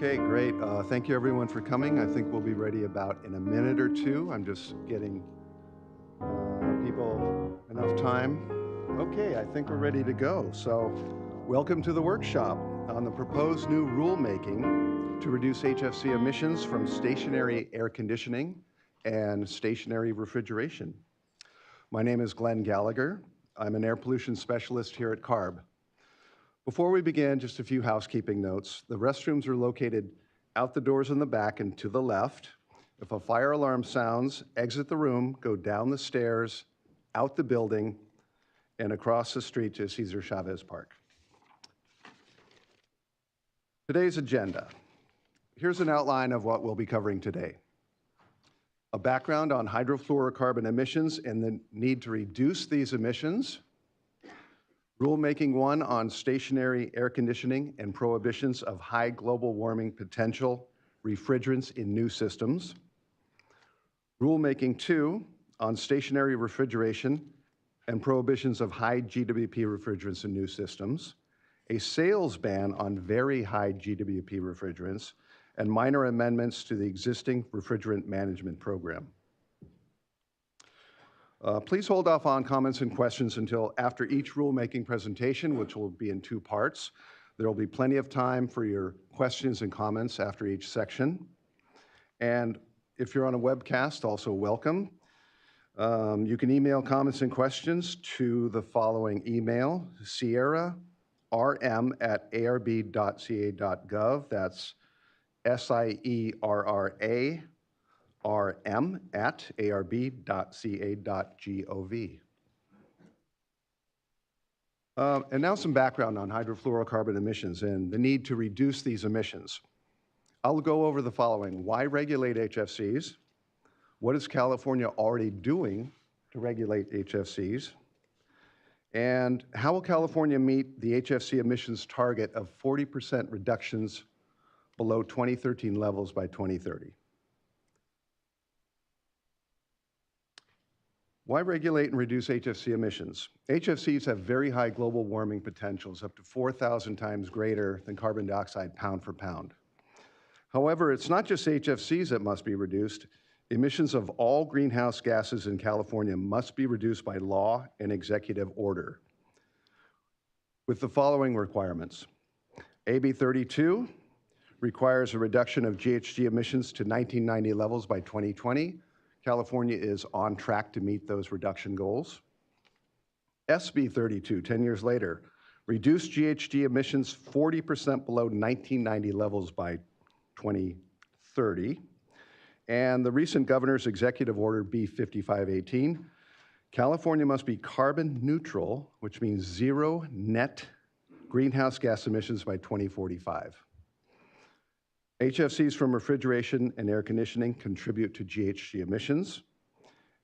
Okay, great. Thank you everyone for coming. I think we'll be ready about in a minute or two. I'm just getting people enough time. Okay, I think we're ready to go. So welcome to the workshop on the proposed new rulemaking to reduce HFC emissions from stationary air conditioning and stationary refrigeration. My name is Glenn Gallagher. I'm an air pollution specialist here at CARB. Before we begin, just a few housekeeping notes. The restrooms are located out the doors in the back and to the left. If a fire alarm sounds, exit the room, go down the stairs, out the building, and across the street to Cesar Chavez Park. Today's agenda. Here's an outline of what we'll be covering today. A background on hydrofluorocarbon emissions and the need to reduce these emissions. Rulemaking 1 on stationary air conditioning and prohibitions of high global warming potential refrigerants in new systems. Rulemaking 2 on stationary refrigeration and prohibitions of high GWP refrigerants in new systems. A sales ban on very high GWP refrigerants and minor amendments to the existing refrigerant management program. Please hold off on comments and questions until after each rulemaking presentation, which will be in 2 parts. There will be plenty of time for your questions and comments after each section. And if you're on a webcast, also welcome. You can email comments and questions to the following email, sierra.rm@arb.ca.gov. That's SIERRA rm@arb.ca.gov. And now some background on hydrofluorocarbon emissions and the need to reduce these emissions. I'll go over the following. Why regulate HFCs? What is California already doing to regulate HFCs? And how will California meet the HFC emissions target of 40% reductions below 2013 levels by 2030? Why regulate and reduce HFC emissions? HFCs have very high global warming potentials, up to 4,000 times greater than carbon dioxide pound for pound. However, it's not just HFCs that must be reduced. Emissions of all greenhouse gases in California must be reduced by law and executive order with the following requirements. AB 32 requires a reduction of GHG emissions to 1990 levels by 2020. California is on track to meet those reduction goals. SB 32, 10 years later, reduce GHG emissions 40% below 1990 levels by 2030. And the recent governor's executive order B5518, California must be carbon neutral, which means zero net greenhouse gas emissions by 2045. HFCs from refrigeration and air conditioning contribute to GHG emissions,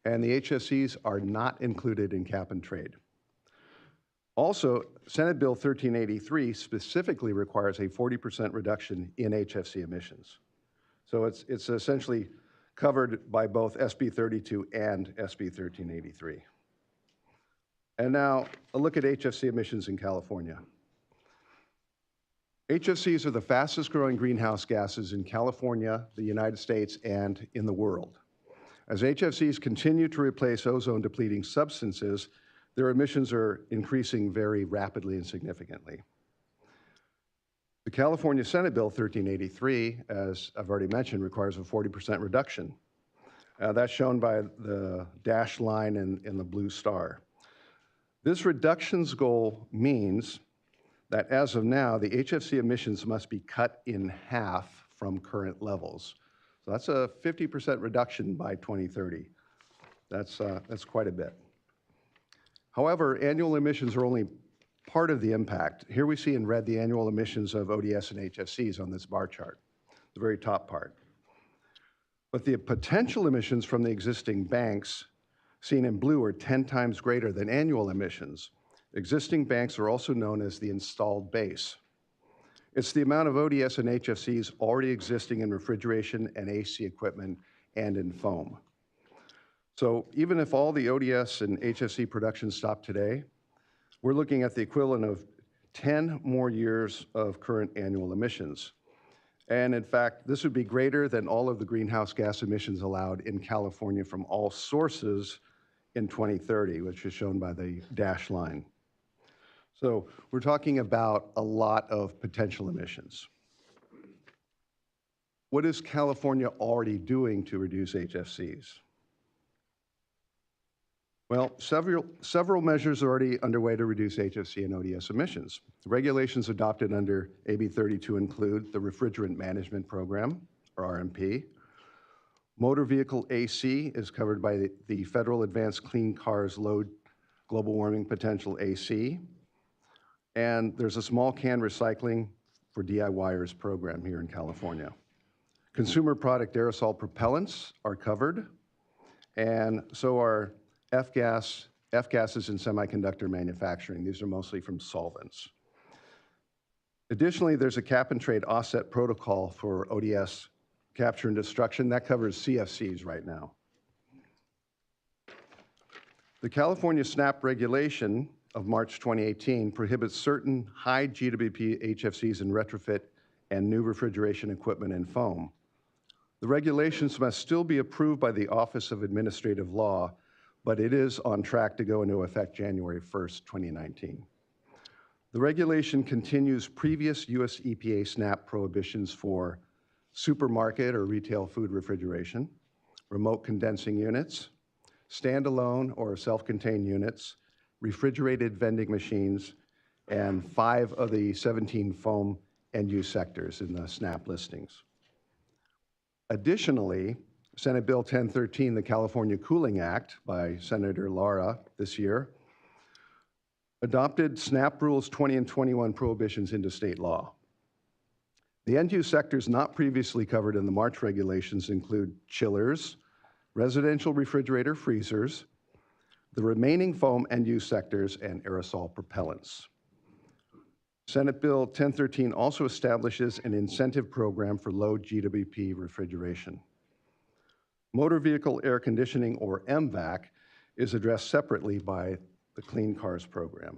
and the HFCs are not included in cap and trade. Also, Senate Bill 1383 specifically requires a 40% reduction in HFC emissions. So it's essentially covered by both SB 32 and SB 1383. And now, a look at HFC emissions in California. HFCs are the fastest growing greenhouse gases in California, the United States, and in the world. As HFCs continue to replace ozone depleting substances, their emissions are increasing very rapidly and significantly. The California Senate Bill 1383, as I've already mentioned, requires a 40% reduction. That's shown by the dashed line and the blue star. This reductions goal means that as of now, the HFC emissions must be cut in half from current levels. So that's a 50% reduction by 2030. That's quite a bit. However, annual emissions are only part of the impact. Here we see in red the annual emissions of ODS and HFCs on this bar chart, the very top part. But the potential emissions from the existing banks, seen in blue, are 10 times greater than annual emissions. Existing banks are also known as the installed base. It's the amount of ODS and HFCs already existing in refrigeration and AC equipment and in foam. So even if all the ODS and HFC production stopped today, we're looking at the equivalent of 10 more years of current annual emissions. And in fact, this would be greater than all of the greenhouse gas emissions allowed in California from all sources in 2030, which is shown by the dashed line. So we're talking about a lot of potential emissions. What is California already doing to reduce HFCs? Well, several measures are already underway to reduce HFC and ODS emissions. The regulations adopted under AB 32 include the Refrigerant Management Program, or RMP. Motor vehicle AC is covered by the Federal Advanced Clean Cars Low Global Warming Potential AC. And there's a small can recycling for DIYers program here in California. Consumer product aerosol propellants are covered, and so are F-gases in semiconductor manufacturing. These are mostly from solvents. Additionally, there's a cap-and-trade offset protocol for ODS capture and destruction. That covers CFCs right now. The California SNAP regulation of March 2018 prohibits certain high GWP HFCs in retrofit and new refrigeration equipment and foam. The regulations must still be approved by the Office of Administrative Law, but it is on track to go into effect January 1st, 2019. The regulation continues previous US EPA SNAP prohibitions for supermarket or retail food refrigeration, remote condensing units, standalone or self-contained units, refrigerated vending machines, and 5 of the 17 foam end-use sectors in the SNAP listings. Additionally, Senate Bill 1013, the California Cooling Act by Senator Lara this year, adopted SNAP Rules 20 and 21 prohibitions into state law. The end-use sectors not previously covered in the March regulations include chillers, residential refrigerator freezers, the remaining foam end-use sectors, and aerosol propellants. Senate Bill 1013 also establishes an incentive program for low GWP refrigeration. Motor vehicle air conditioning, or MVAC, is addressed separately by the Clean Cars program.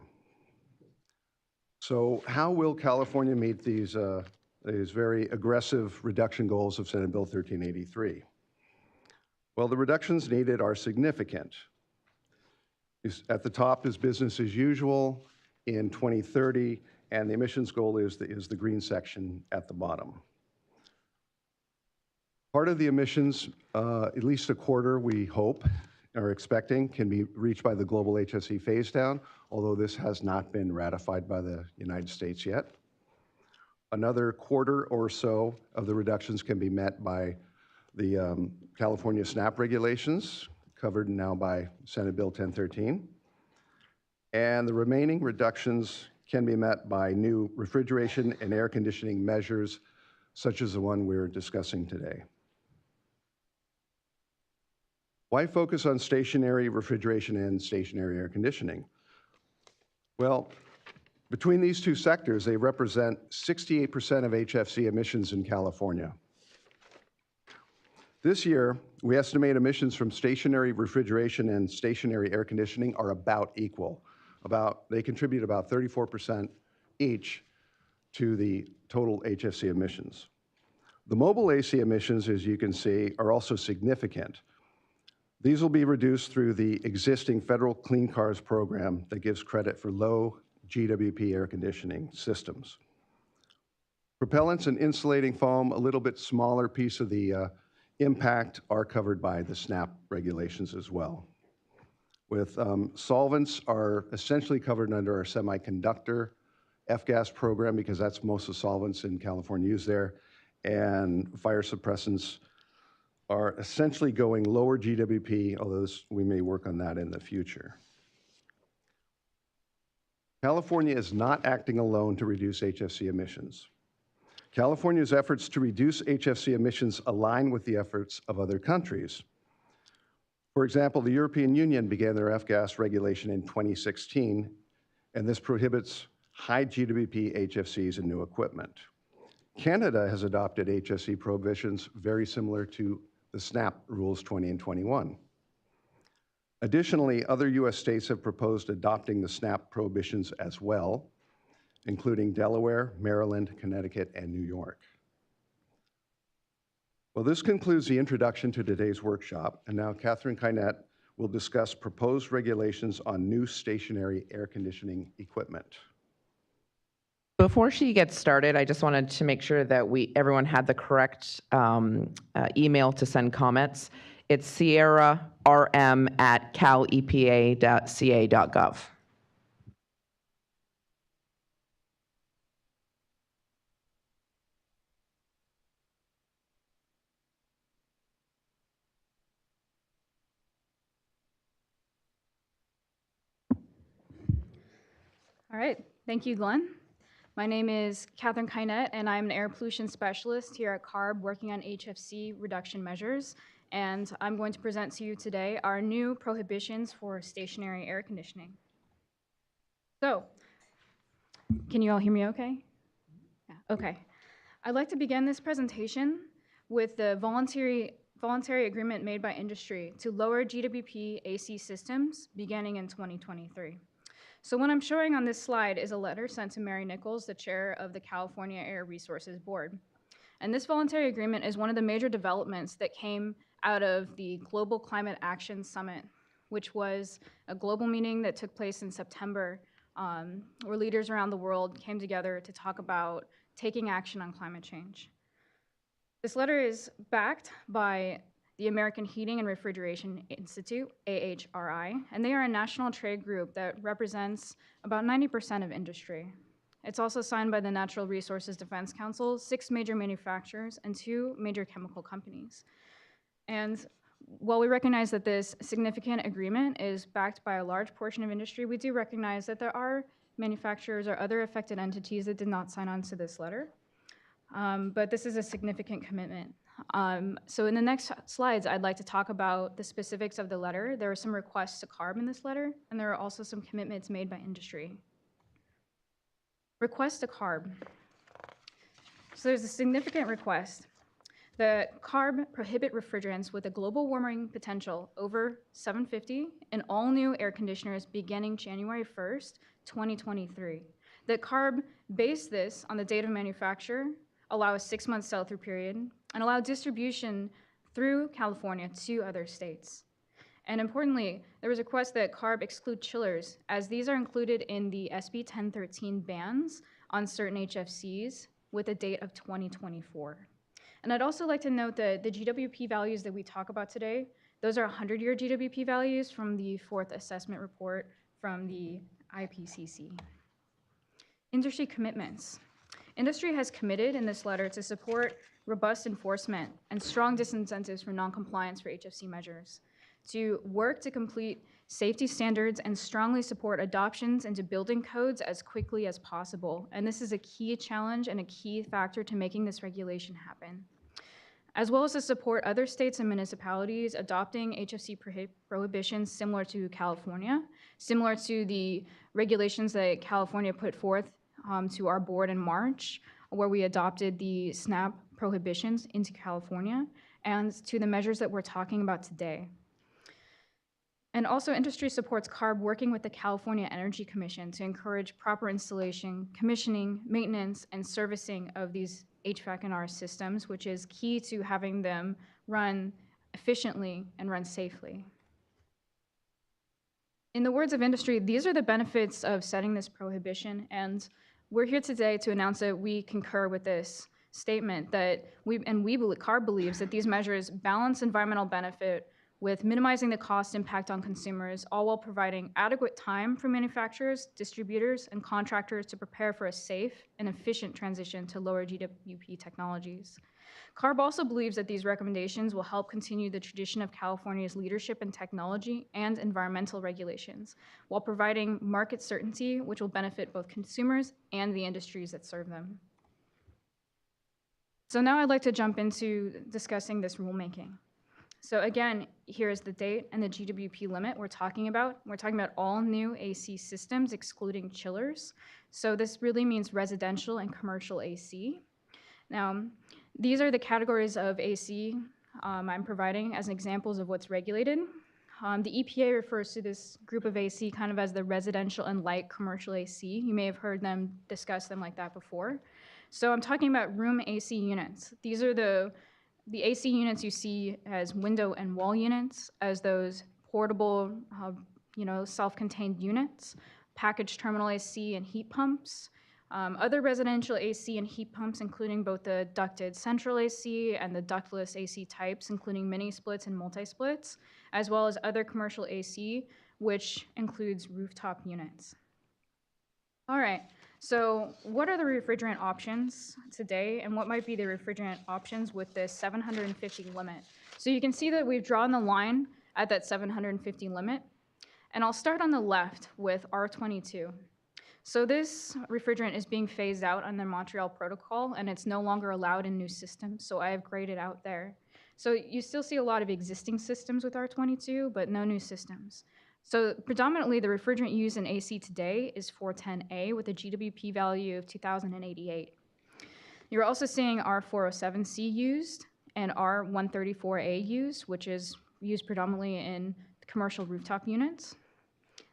So how will California meet these very aggressive reduction goals of Senate Bill 1383? Well, the reductions needed are significant. At the top is business as usual in 2030, and the emissions goal is the green section at the bottom. Part of the emissions, at least a quarter, we hope, are expecting, can be reached by the global HFC phase down, although this has not been ratified by the United States yet. Another quarter or so of the reductions can be met by the California SNAP regulations, covered now by Senate Bill 1013. And the remaining reductions can be met by new refrigeration and air conditioning measures, such as the one we're discussing today. Why focus on stationary refrigeration and stationary air conditioning? Well, between these two sectors, they represent 68% of HFC emissions in California. This year, we estimate emissions from stationary refrigeration and stationary air conditioning are about equal. They contribute about 34% each to the total HFC emissions. The mobile AC emissions, as you can see, are also significant. These will be reduced through the existing federal Clean Cars program that gives credit for low GWP air conditioning systems. Propellants and insulating foam, a little bit smaller piece of the impact, are covered by the SNAP regulations as well. With solvents are essentially covered under our semiconductor F-gas program, because that's most of the solvents in California used there, and fire suppressants are essentially going lower GWP, although we may work on that in the future. California is not acting alone to reduce HFC emissions. California's efforts to reduce HFC emissions align with the efforts of other countries. For example, the European Union began their F-gas regulation in 2016, and this prohibits high GWP HFCs in new equipment. Canada has adopted HFC prohibitions very similar to the SNAP Rules 20 and 21. Additionally, other US states have proposed adopting the SNAP prohibitions as well, including Delaware, Maryland, Connecticut, and New York. Well, this concludes the introduction to today's workshop, and now Catherine Kynette will discuss proposed regulations on new stationary air conditioning equipment. Before she gets started, I just wanted to make sure that everyone had the correct email to send comments. It's sierrarm@calepa.ca.gov. All right, thank you, Glenn. My name is Catherine Kynette, and I'm an air pollution specialist here at CARB working on HFC reduction measures. And I'm going to present to you today our new prohibitions for stationary air conditioning. So, can you all hear me okay? Yeah, okay. I'd like to begin this presentation with the voluntary agreement made by industry to lower GWP AC systems beginning in 2023. So what I'm showing on this slide is a letter sent to Mary Nichols, the chair of the California Air Resources Board. And this voluntary agreement is one of the major developments that came out of the Global Climate Action Summit, which was a global meeting that took place in September, where leaders around the world came together to talk about taking action on climate change. This letter is backed by the American Heating and Refrigeration Institute, AHRI, and they are a national trade group that represents about 90% of industry. It's also signed by the Natural Resources Defense Council, 6 major manufacturers, and 2 major chemical companies. And while we recognize that this significant agreement is backed by a large portion of industry, we do recognize that there are manufacturers or other affected entities that did not sign on to this letter. But this is a significant commitment. So in the next slides, I'd like to talk about the specifics of the letter. There are some requests to CARB in this letter, and there are also some commitments made by industry. Request to CARB. So there's a significant request that CARB prohibit refrigerants with a global warming potential over 750 in all new air conditioners beginning January 1st, 2023. That CARB base this on the date of manufacture, allow a 6-month sell-through period, and allow distribution through California to other states. And importantly, there was a request that CARB exclude chillers, as these are included in the SB 1013 bans on certain HFCs with a date of 2024. And I'd also like to note that the GWP values that we talk about today, those are 100-year GWP values from the 4th assessment report from the IPCC. Industry commitments. Industry has committed in this letter to support robust enforcement and strong disincentives for noncompliance for HFC measures, to work to complete safety standards and strongly support adoptions into building codes as quickly as possible. And this is a key challenge and a key factor to making this regulation happen. As well as to support other states and municipalities adopting HFC prohibitions similar to California, similar to the regulations that California put forth to our board in March, where we adopted the SNAP prohibitions into California, and to the measures that we're talking about today. And also, industry supports CARB working with the California Energy Commission to encourage proper installation, commissioning, maintenance, and servicing of these HVAC and R systems, which is key to having them run efficiently and run safely. In the words of industry, these are the benefits of setting this prohibition, and we're here today to announce that we concur with this statement that CARB believes that these measures balance environmental benefit with minimizing the cost impact on consumers, all while providing adequate time for manufacturers, distributors, and contractors to prepare for a safe and efficient transition to lower GWP technologies. CARB also believes that these recommendations will help continue the tradition of California's leadership in technology and environmental regulations, while providing market certainty, which will benefit both consumers and the industries that serve them. So now I'd like to jump into discussing this rulemaking. So again, here's the date and the GWP limit we're talking about. We're talking about all new AC systems, excluding chillers. So this really means residential and commercial AC. Now, these are the categories of AC I'm providing as examples of what's regulated. The EPA refers to this group of AC kind of as the residential and light commercial AC. You may have heard them discuss them like that before. So I'm talking about room AC units. These are the the AC units you see as window and wall units, as those portable, self-contained units, packaged terminal AC and heat pumps, other residential AC and heat pumps, including both the ducted central AC and the ductless AC types, including mini splits and multi-splits, as well as other commercial AC, which includes rooftop units. All right, so what are the refrigerant options today, and what might be the refrigerant options with this 750 limit? So you can see that we've drawn the line at that 750 limit, and I'll start on the left with R22. So this refrigerant is being phased out on the Montreal Protocol, and it's no longer allowed in new systems, so I have graded out there. So you still see a lot of existing systems with R22, but no new systems. So predominantly, the refrigerant used in AC today is 410A with a GWP value of 2,088. You're also seeing R407C used and R134A used, which is used predominantly in commercial rooftop units.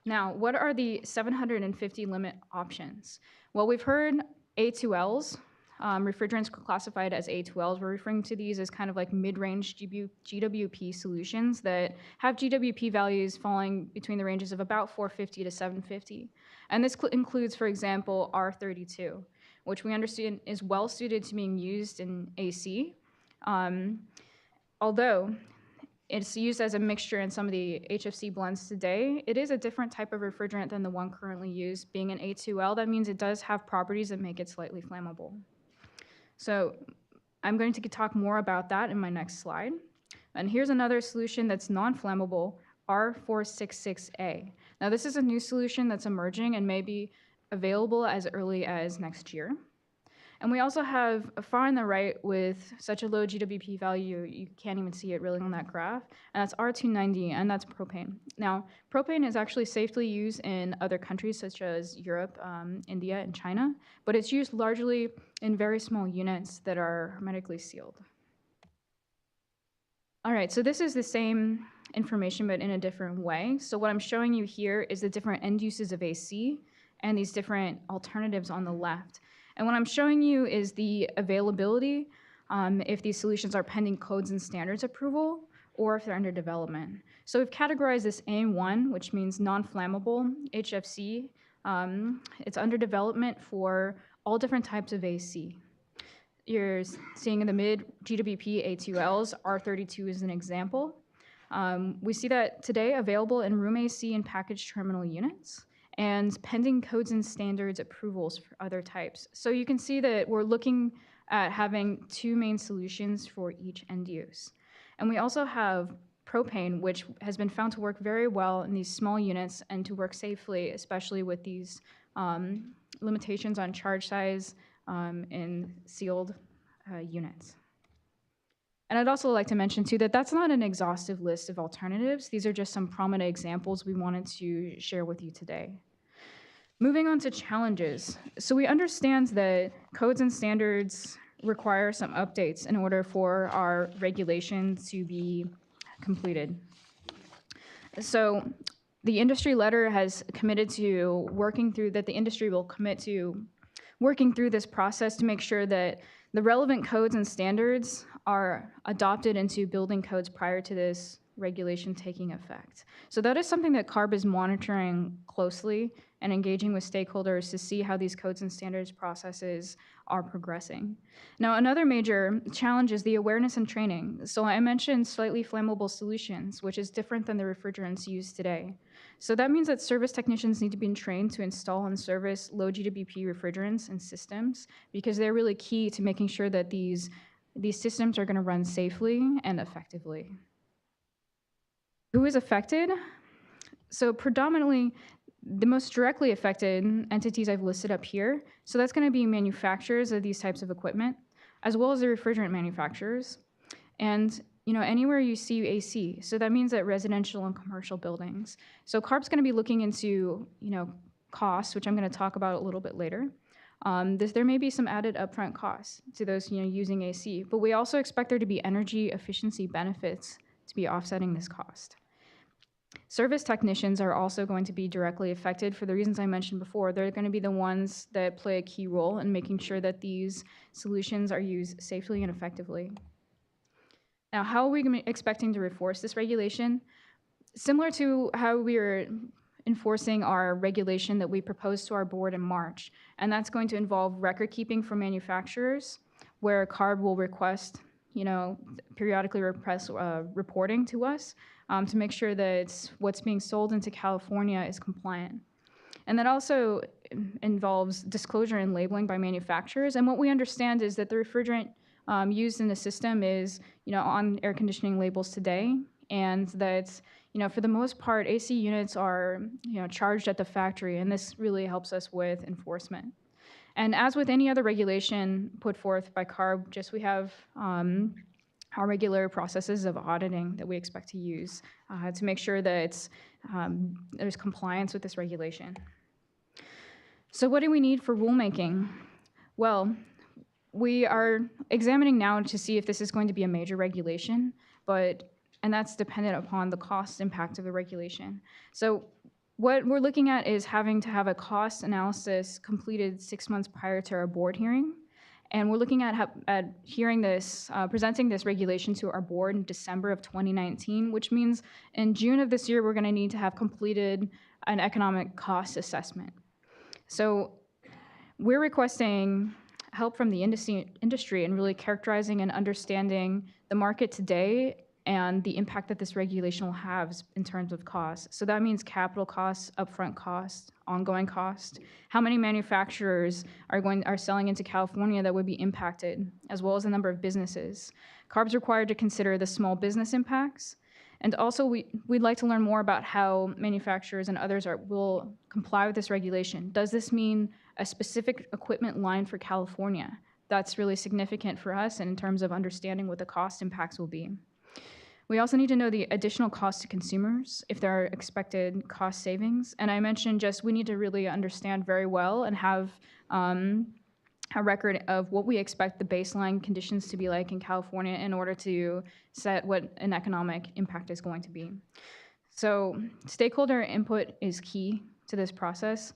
Now, what are the 750 limit options? Well, we've heard A2Ls, refrigerants classified as A2Ls. We're referring to these as kind of like mid-range GWP solutions that have GWP values falling between the ranges of about 450 to 750. And this includes, for example, R32, which we understand is well suited to being used in AC, although it's used as a mixture in some of the HFC blends today. It is a different type of refrigerant than the one currently used. Being an A2L, that means it does have properties that make it slightly flammable. So I'm going to talk more about that in my next slide. And here's another solution that's non-flammable, R466A. Now this is a new solution that's emerging and may be available as early as next year. And we also have far on the right with such a low GWP value, you can't even see it really on that graph, and that's R290, and that's propane. Now, propane is actually safely used in other countries such as Europe, India, and China, but it's used largely in very small units that are hermetically sealed. All right, so this is the same information, but in a different way. So what I'm showing you here is the different end uses of AC and these different alternatives on the left. And what I'm showing you is the availability if these solutions are pending codes and standards approval or if they're under development. So we've categorized this AM1, which means non-flammable HFC. It's under development for all different types of AC. You're seeing in the mid GWP A2Ls, R32 is an example. We see that today available in room AC and packaged terminal units, and pending codes and standards approvals for other types. So you can see that we're looking at having two main solutions for each end use. And we also have propane, which has been found to work very well in these small units and to work safely, especially with these limitations on charge size in sealed units. And I'd also like to mention too that that's not an exhaustive list of alternatives. These are just some prominent examples we wanted to share with you today. Moving on to challenges. So we understand that codes and standards require some updates in order for our regulation to be completed. So the industry letter has committed to working through, that the industry will commit to working through this process to make sure that the relevant codes and standards are adopted into building codes prior to this regulation taking effect. So that is something that CARB is monitoring closely and engaging with stakeholders to see how these codes and standards processes are progressing. Now, another major challenge is the awareness and training. So I mentioned slightly flammable solutions, which is different than the refrigerants used today. So that means that service technicians need to be trained to install and service low GWP refrigerants and systems, because they're really key to making sure that these systems are going to run safely and effectively. Who is affected? So predominantly, the most directly affected entities I've listed up here. So that's going to be manufacturers of these types of equipment, as well as the refrigerant manufacturers. And anywhere you see AC, so that means that residential and commercial buildings. So CARB's going to be looking into, costs, which I'm going to talk about a little bit later. There may be some added upfront costs to those, using AC, but we also expect there to be energy efficiency benefits to be offsetting this cost. Service technicians are also going to be directly affected for the reasons I mentioned before. They're going to be the ones that play a key role in making sure that these solutions are used safely and effectively. Now, how are we expecting to enforce this regulation? Similar to how we are enforcing our regulation that we proposed to our board in March, and that's going to involve record keeping for manufacturers, where CARB will request, periodically reporting to us to make sure that what's being sold into California is compliant. And that also involves disclosure and labeling by manufacturers. And what we understand is that the refrigerant used in the system is, on air conditioning labels today, and that, for the most part, AC units are, charged at the factory, and this really helps us with enforcement. And as with any other regulation put forth by CARB, we have our regular processes of auditing that we expect to use to make sure that there's compliance with this regulation. So what do we need for rulemaking? Well, we are examining now to see if this is going to be a major regulation, and that's dependent upon the cost impact of the regulation. So what we're looking at is having to have a cost analysis completed 6 months prior to our board hearing. And we're looking at hearing this, presenting this regulation to our board in December of 2019, which means in June of this year, we're going to need to have completed an economic cost assessment. So we're requesting help from the industry in really characterizing and understanding the market today and the impact that this regulation will have in terms of costs. So that means capital costs, upfront costs, ongoing costs, how many manufacturers are selling into California that would be impacted, as well as the number of businesses. CARB's required to consider the small business impacts, and also we'd like to learn more about how manufacturers and others will comply with this regulation. Does this mean a specific equipment line for California? That's really significant for us and in terms of understanding what the cost impacts will be. We also need to know the additional cost to consumers, if there are expected cost savings. And I mentioned we need to really understand very well and have a record of what we expect the baseline conditions to be like in California in order to set what an economic impact is going to be. So stakeholder input is key to this process.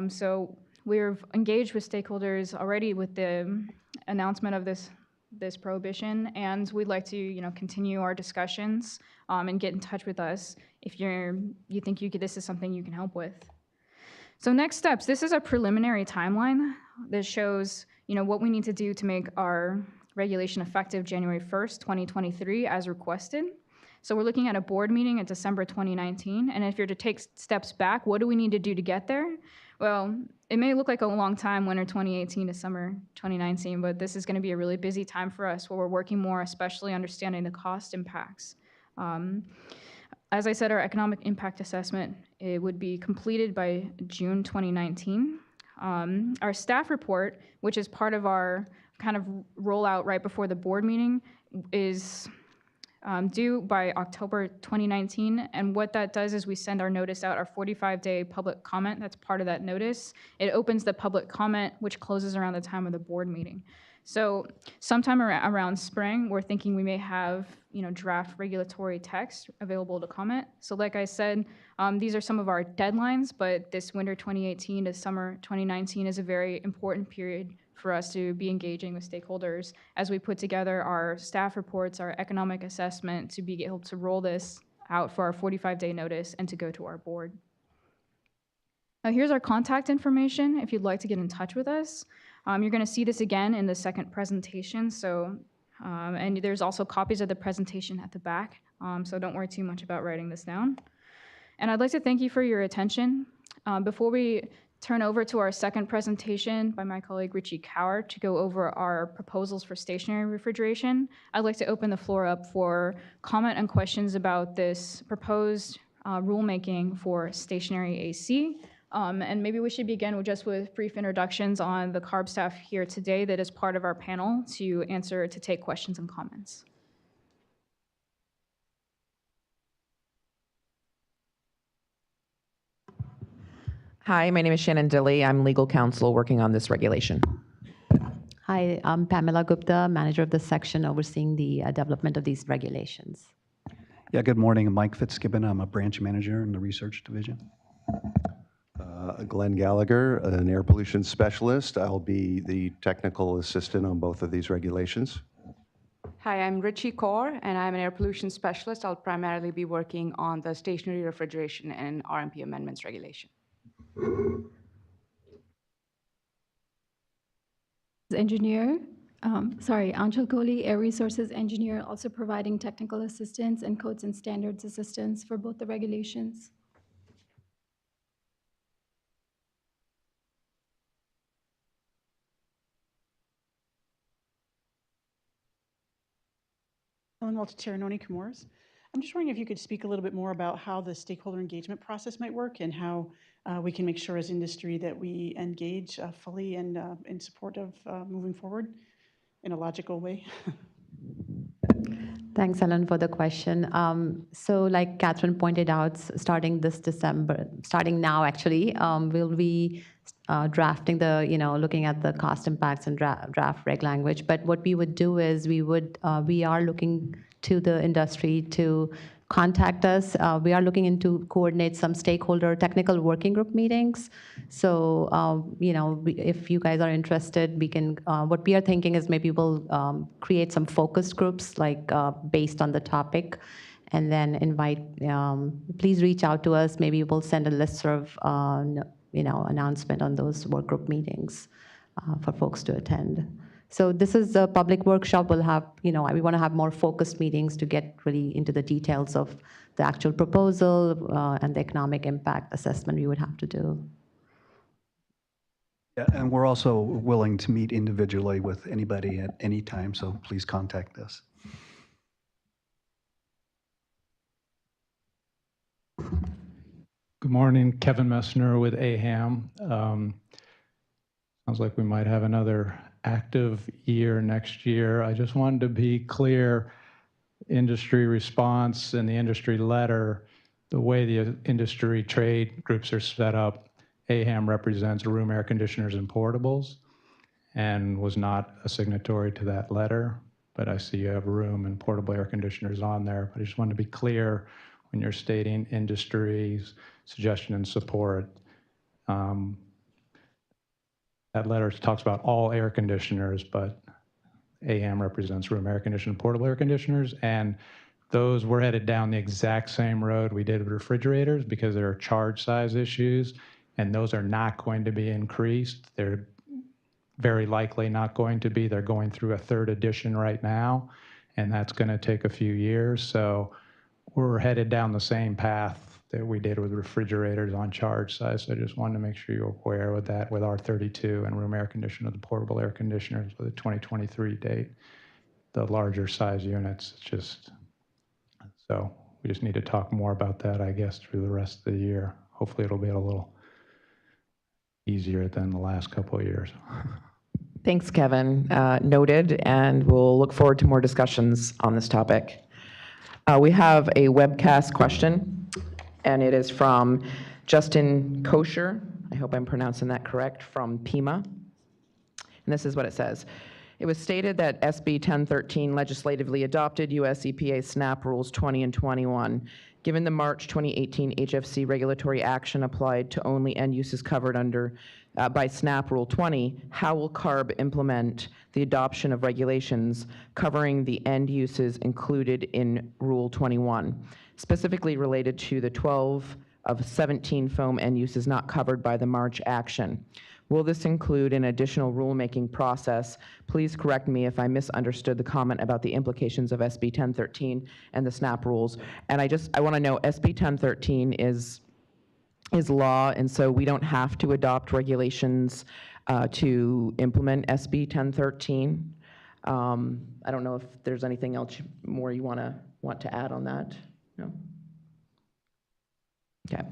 So we're engaged with stakeholders already with the announcement of this prohibition, and we'd like to continue our discussions and get in touch with us if you think this is something you can help with. So next steps, this is a preliminary timeline that shows what we need to do to make our regulation effective January 1st, 2023 as requested. So we're looking at a board meeting in December 2019, and if you're to take steps back, what do we need to do to get there? Well, it may look like a long time, winter 2018 to summer 2019, but this is going to be a really busy time for us where we're working more, especially understanding the cost impacts. As I said, our economic impact assessment, it would be completed by June 2019. Our staff report, which is part of our kind of rollout right before the board meeting, is due by October 2019, and what that does is we send our notice out, our 45-day public comment. That's part of that notice. It opens the public comment, which closes around the time of the board meeting. So sometime around spring, we're thinking we may have draft regulatory text available to comment. So like I said, these are some of our deadlines, but this winter 2018 to summer 2019 is a very important period for us to be engaging with stakeholders as we put together our staff reports, our economic assessment, to be able to roll this out for our 45-day notice and to go to our board. Now here's our contact information if you'd like to get in touch with us. You're going to see this again in the second presentation, and there's also copies of the presentation at the back, so don't worry too much about writing this down. And I'd like to thank you for your attention. Before we turn over to our second presentation by my colleague Richie Cower to go over our proposals for stationary refrigeration, I'd like to open the floor up for comment and questions about this proposed rulemaking for stationary AC. And maybe we should begin with brief introductions on the CARB staff here today that is part of our panel to take questions and comments. Hi, my name is Shannon Dilley. I'm legal counsel working on this regulation. Hi, I'm Pamela Gupta, manager of the section overseeing the development of these regulations. Yeah, good morning. I'm Mike Fitzgibbon. I'm a branch manager in the research division. Glenn Gallagher, an air pollution specialist. I'll be the technical assistant on both of these regulations. Hi, I'm Richie Kaur, and I'm an air pollution specialist. I'll primarily be working on the stationary refrigeration and RMP amendments regulation. Engineer, Anshul Kohli, Air Resources Engineer, also providing technical assistance and codes and standards assistance for both the regulations. Ellen Walter-Tiranoni, Comores. I'm just wondering if you could speak a little bit more about how the stakeholder engagement process might work and how we can make sure as industry that we engage fully and in support of moving forward in a logical way. Thanks, Ellen, for the question. So like Catherine pointed out, starting this December, starting now actually, we'll be drafting the, looking at the cost impacts and draft reg language. But what we would do is we are looking to the industry to contact us. We are looking into coordinate some stakeholder technical working group meetings. So, if you guys are interested, we can, what we are thinking is maybe we'll create some focus groups like based on the topic and then invite, please reach out to us. Maybe we'll send a listserv, announcement on those work group meetings for folks to attend. So this is a public workshop. We'll have, we want to have more focused meetings to get really into the details of the actual proposal and the economic impact assessment we would have to do. Yeah, and we're also willing to meet individually with anybody at any time, so please contact us. Good morning, Kevin Messner with AHAM. Sounds like we might have another active year next year. I just wanted to be clear, industry response and the industry letter, the way the industry trade groups are set up, AHAM represents room air conditioners and portables and was not a signatory to that letter, but I see you have room and portable air conditioners on there. But I just wanted to be clear when you're stating industry's suggestion and support. That letter talks about all air conditioners, but AHAM represents room air conditioner and portable air conditioners, and those were headed down the exact same road we did with refrigerators because there are charge size issues, and those are not going to be increased. They're very likely not going to be. They're going through a third edition right now, and that's going to take a few years. So we're headed down the same path that we did with refrigerators on charge size. So I just wanted to make sure you're aware with that with R32 and room air conditioner, the portable air conditioners with a 2023 date, the larger size units. It's just, so we just need to talk more about that, I guess, through the rest of the year. Hopefully it'll be a little easier than the last couple of years. Thanks, Kevin. Noted, and we'll look forward to more discussions on this topic. We have a webcast question, and it is from Justin Kosher. I hope I'm pronouncing that correct, from Pima. And this is what it says. It was stated that SB 1013 legislatively adopted U.S. EPA SNAP Rules 20 and 21. Given the March 2018 HFC regulatory action applied to only end uses covered under by SNAP Rule 20, how will CARB implement the adoption of regulations covering the end uses included in Rule 21, specifically related to the 12 of 17 foam end uses not covered by the March action? Will this include an additional rulemaking process? Please correct me if I misunderstood the comment about the implications of SB 1013 and the SNAP rules. And I want to know, SB 1013 is law, and so we don't have to adopt regulations to implement SB 1013. I don't know if there's anything else more you want to add on that. No? Okay.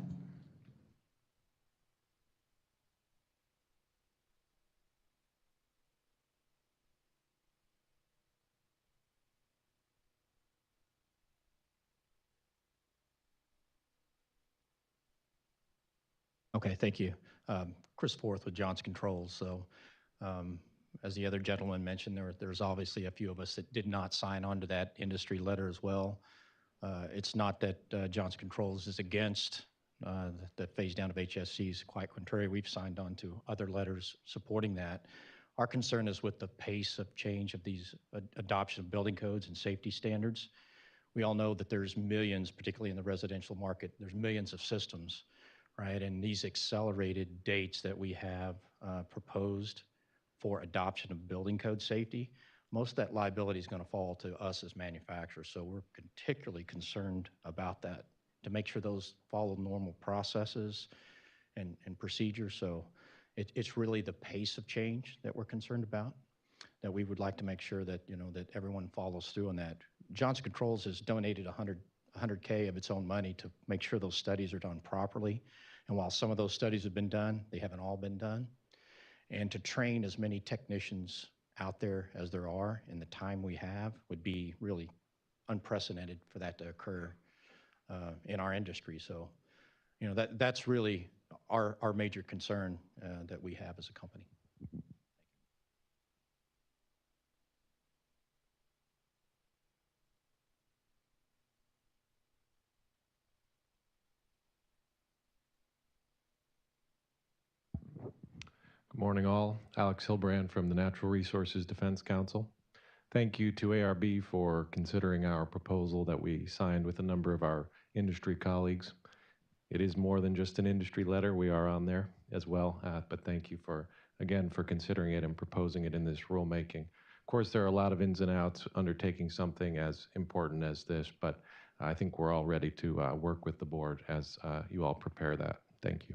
Okay, thank you. Chris Forth with Johnson Controls. So as the other gentleman mentioned, there's obviously a few of us that did not sign on to that industry letter as well. It's not that Johnson Controls is against the phase down of HFCs. Quite contrary, we've signed on to other letters supporting that. Our concern is with the pace of change of these adoption of building codes and safety standards. We all know that there's millions, particularly in the residential market, there's millions of systems, right? And these accelerated dates that we have proposed for adoption of building code safety, most of that liability is going to fall to us as manufacturers. So we're particularly concerned about that, to make sure those follow normal processes and procedures. So it's really the pace of change that we're concerned about, that we would like to make sure that, that everyone follows through on that. Johnson Controls has donated $100K of its own money to make sure those studies are done properly. And while some of those studies have been done, they haven't all been done. And to train as many technicians out there as there are in the time we have would be really unprecedented for that to occur in our industry. So, that's really our major concern that we have as a company. Good morning, all. Alex Hilbrand from the Natural Resources Defense Council. Thank you to ARB for considering our proposal that we signed with a number of our industry colleagues. It is more than just an industry letter. We are on there as well, but thank you again for considering it and proposing it in this rulemaking. Of course, there are a lot of ins and outs undertaking something as important as this, but I think we're all ready to work with the board as you all prepare that. Thank you.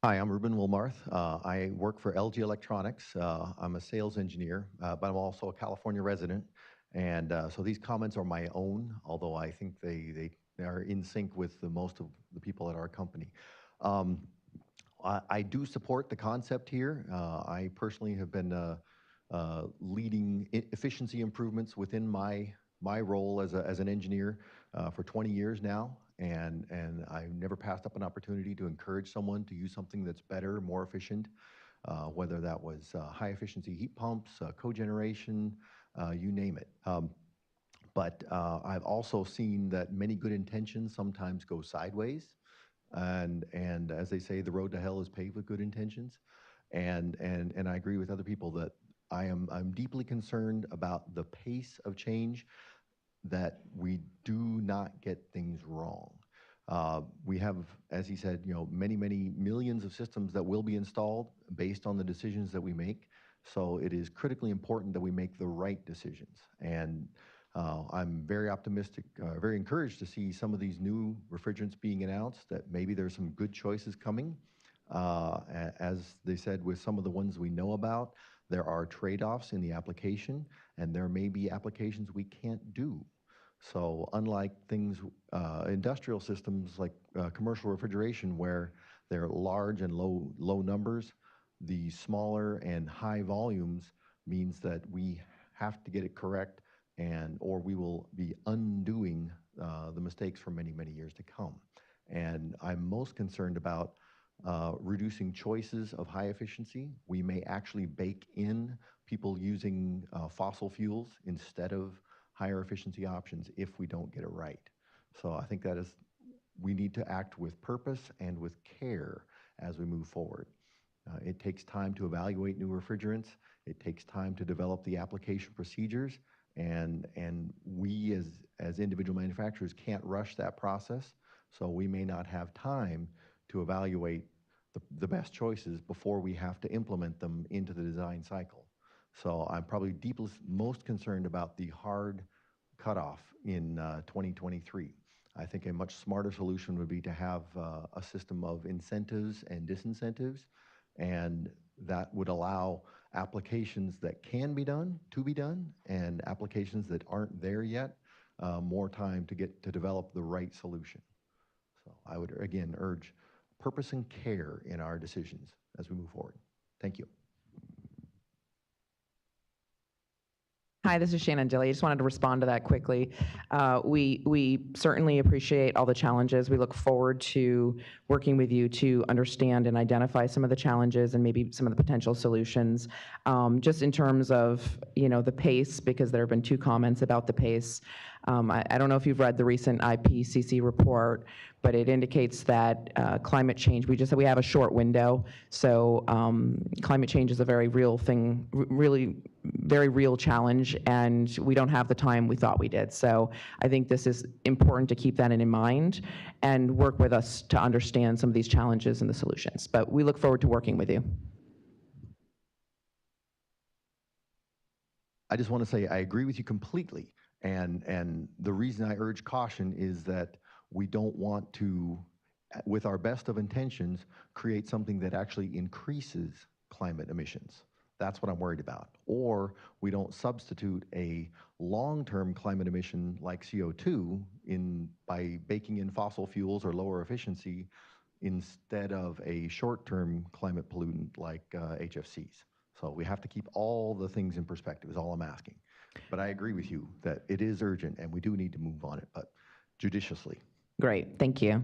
Hi, I'm Ruben Wilmarth. I work for LG Electronics. I'm a sales engineer, but I'm also a California resident. And so these comments are my own, although I think they are in sync with most of the people at our company. I do support the concept here. I personally have been leading efficiency improvements within my role as an engineer for 20 years now. And I've never passed up an opportunity to encourage someone to use something that's better, more efficient, whether that was high efficiency heat pumps, cogeneration, you name it. But I've also seen that many good intentions sometimes go sideways. And as they say, the road to hell is paved with good intentions. And I agree with other people that I'm deeply concerned about the pace of change, that we do not get things wrong. We have, as he said, many millions of systems that will be installed based on the decisions that we make. So it is critically important that we make the right decisions. And I'm very optimistic, very encouraged to see some of these new refrigerants being announced, that maybe there's some good choices coming. As they said, with some of the ones we know about, there are trade-offs in the application, and there may be applications we can't do. So unlike things, industrial systems like commercial refrigeration, where they're large and low numbers, the smaller and high volumes means that we have to get it correct, or we will be undoing the mistakes for many years to come. And I'm most concerned about reducing choices of high efficiency. We may actually bake in people using fossil fuels instead of higher efficiency options if we don't get it right. So I think we need to act with purpose and with care as we move forward. It takes time to evaluate new refrigerants. It takes time to develop the application procedures, and we as individual manufacturers can't rush that process. So we may not have time to evaluate the best choices before we have to implement them into the design cycle. So I'm probably most concerned about the hard cutoff in 2023. I think a much smarter solution would be to have a system of incentives and disincentives, and that would allow applications that can be done to be done, and applications that aren't there yet, more time to develop the right solution. So I would again urge purpose and care in our decisions as we move forward. Thank you. Hi, this is Shannon Dilley. I just wanted to respond to that quickly. We certainly appreciate all the challenges. We look forward to working with you to understand and identify some of the challenges and maybe some of the potential solutions. Just in terms of, the pace, because there have been 2 comments about the pace. I don't know if you've read the recent IPCC report, but it indicates that climate change, we have a short window, so climate change is a very real thing, really very real challenge, and we don't have the time we thought we did. So I think this is important to keep that in mind and work with us to understand some of these challenges and the solutions. But we look forward to working with you. I just want to say I agree with you completely. And the reason I urge caution is that we don't want to, with our best of intentions, create something that actually increases climate emissions. That's what I'm worried about. Or we don't substitute a long-term climate emission like CO2 by baking in fossil fuels or lower efficiency instead of a short-term climate pollutant like HFCs. So we have to keep all the things in perspective is all I'm asking. But I agree with you that it is urgent and we do need to move on it, but judiciously. Great, thank you.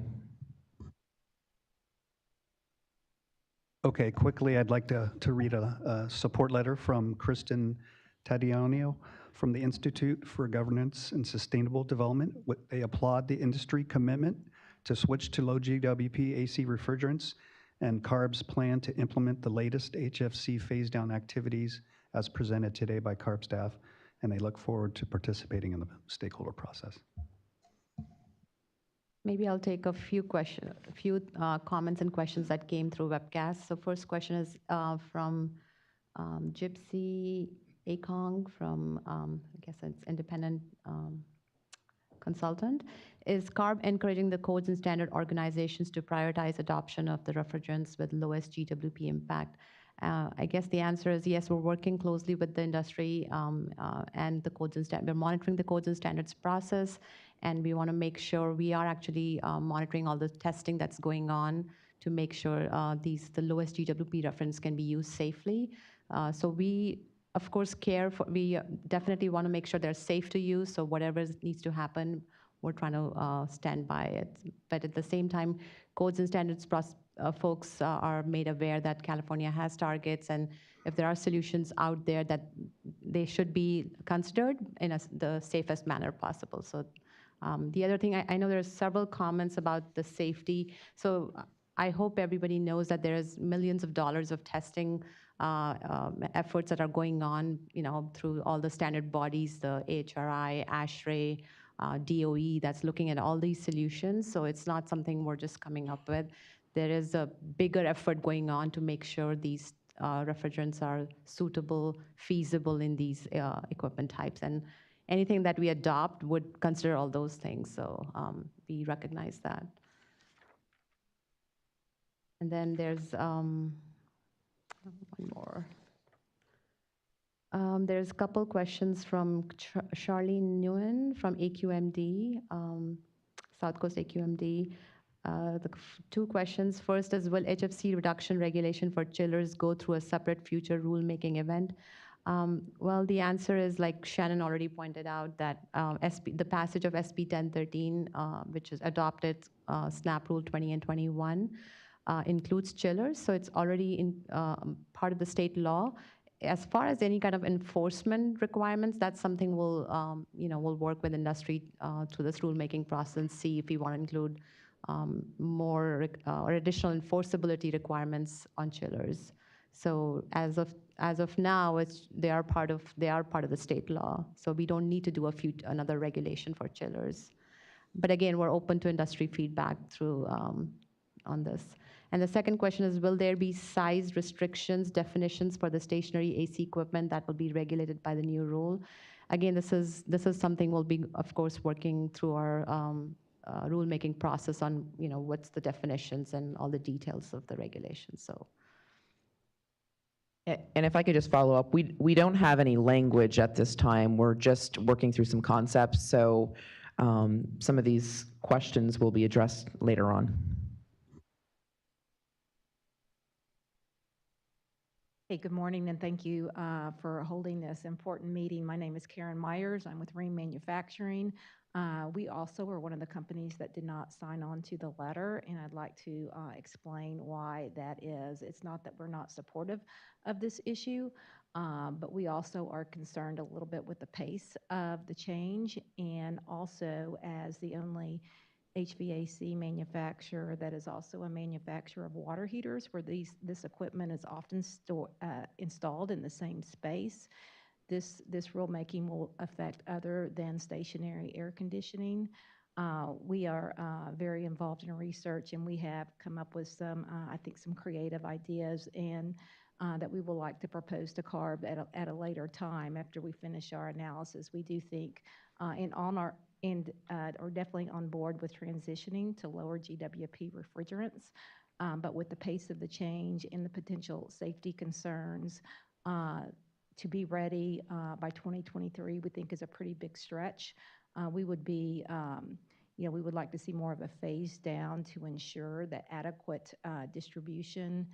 Okay, quickly, I'd like to read a support letter from Kristen Tadiano from the Institute for Governance and Sustainable Development. They applaud the industry commitment to switch to low GWP AC refrigerants and CARB's plan to implement the latest HFC phase-down activities as presented today by CARB staff, and they look forward to participating in the stakeholder process. Maybe I'll take a few comments and questions that came through webcast. So first question is from Gypsy Akong from, I guess it's independent consultant. Is CARB encouraging the codes and standard organizations to prioritize adoption of the refrigerants with lowest GWP impact? I guess the answer is yes, we're working closely with the industry and the codes and standards. We're monitoring the codes and standards process, and we want to make sure we are actually monitoring all the testing that's going on to make sure the lowest GWP reference can be used safely. So we, of course, we definitely want to make sure they're safe to use, so whatever needs to happen, we're trying to stand by it. But at the same time, codes and standards folks are made aware that California has targets, and if there are solutions out there that they should be considered in the safest manner possible. So the other thing, I know there's several comments about the safety. So I hope everybody knows that there is millions of dollars of testing efforts that are going on, through all the standard bodies, the AHRI, ASHRAE, DOE, that's looking at all these solutions. So it's not something we're just coming up with. There is a bigger effort going on to make sure these refrigerants are suitable, feasible in these equipment types. And anything that we adopt would consider all those things. So we recognize that. And then there's one more. There's a couple questions from Charlene Nguyen from AQMD, South Coast AQMD. The 2 questions. First is, will HFC reduction regulation for chillers go through a separate future rulemaking event? Well, the answer is, like Shannon already pointed out, that the passage of SB 1013, which is adopted SNAP Rule 20 and 21, includes chillers, so it's already part of the state law. As far as any kind of enforcement requirements, that's something we'll work with industry through this rulemaking process and see if we want to include more or additional enforceability requirements on chillers. So as of now, they are part of the state law. So we don't need to do another regulation for chillers. But again, we're open to industry feedback through on this. And the second question is, will there be size restrictions, definitions for the stationary AC equipment that will be regulated by the new rule? Again, this is something we'll be, of course, working through our rulemaking process on, what's the definitions and all the details of the regulations. So. And if I could just follow up, we don't have any language at this time. We're just working through some concepts. So some of these questions will be addressed later on. Hey, good morning, and thank you for holding this important meeting. My name is Karen Myers. I'm with Ream Manufacturing. We also are one of the companies that did not sign on to the letter, and I'd like to explain why that is. It's not that we're not supportive of this issue, but we also are concerned a little bit with the pace of the change, and also as the only HVAC manufacturer that is also a manufacturer of water heaters, where this equipment is often installed in the same space. This rulemaking will affect other than stationary air conditioning. We are very involved in research, and we have come up with some, I think, some creative ideas and that we would like to propose to CARB at a later time after we finish our analysis. We do think, are definitely on board with transitioning to lower GWP refrigerants, but with the pace of the change and the potential safety concerns, to be ready by 2023, we think is a pretty big stretch. We would be, we would like to see more of a phase down to ensure that adequate distribution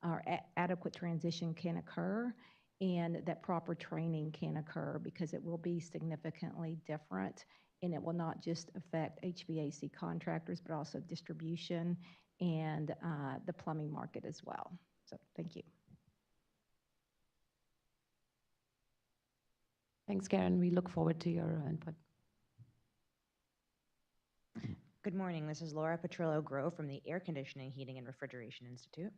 or adequate transition can occur, and that proper training can occur, because it will be significantly different, and it will not just affect HVAC contractors, but also distribution and the plumbing market as well. So thank you. Thanks, Karen. We look forward to your input. Good morning. This is Laura Petrillo-Grove from the Air Conditioning, Heating, and Refrigeration Institute.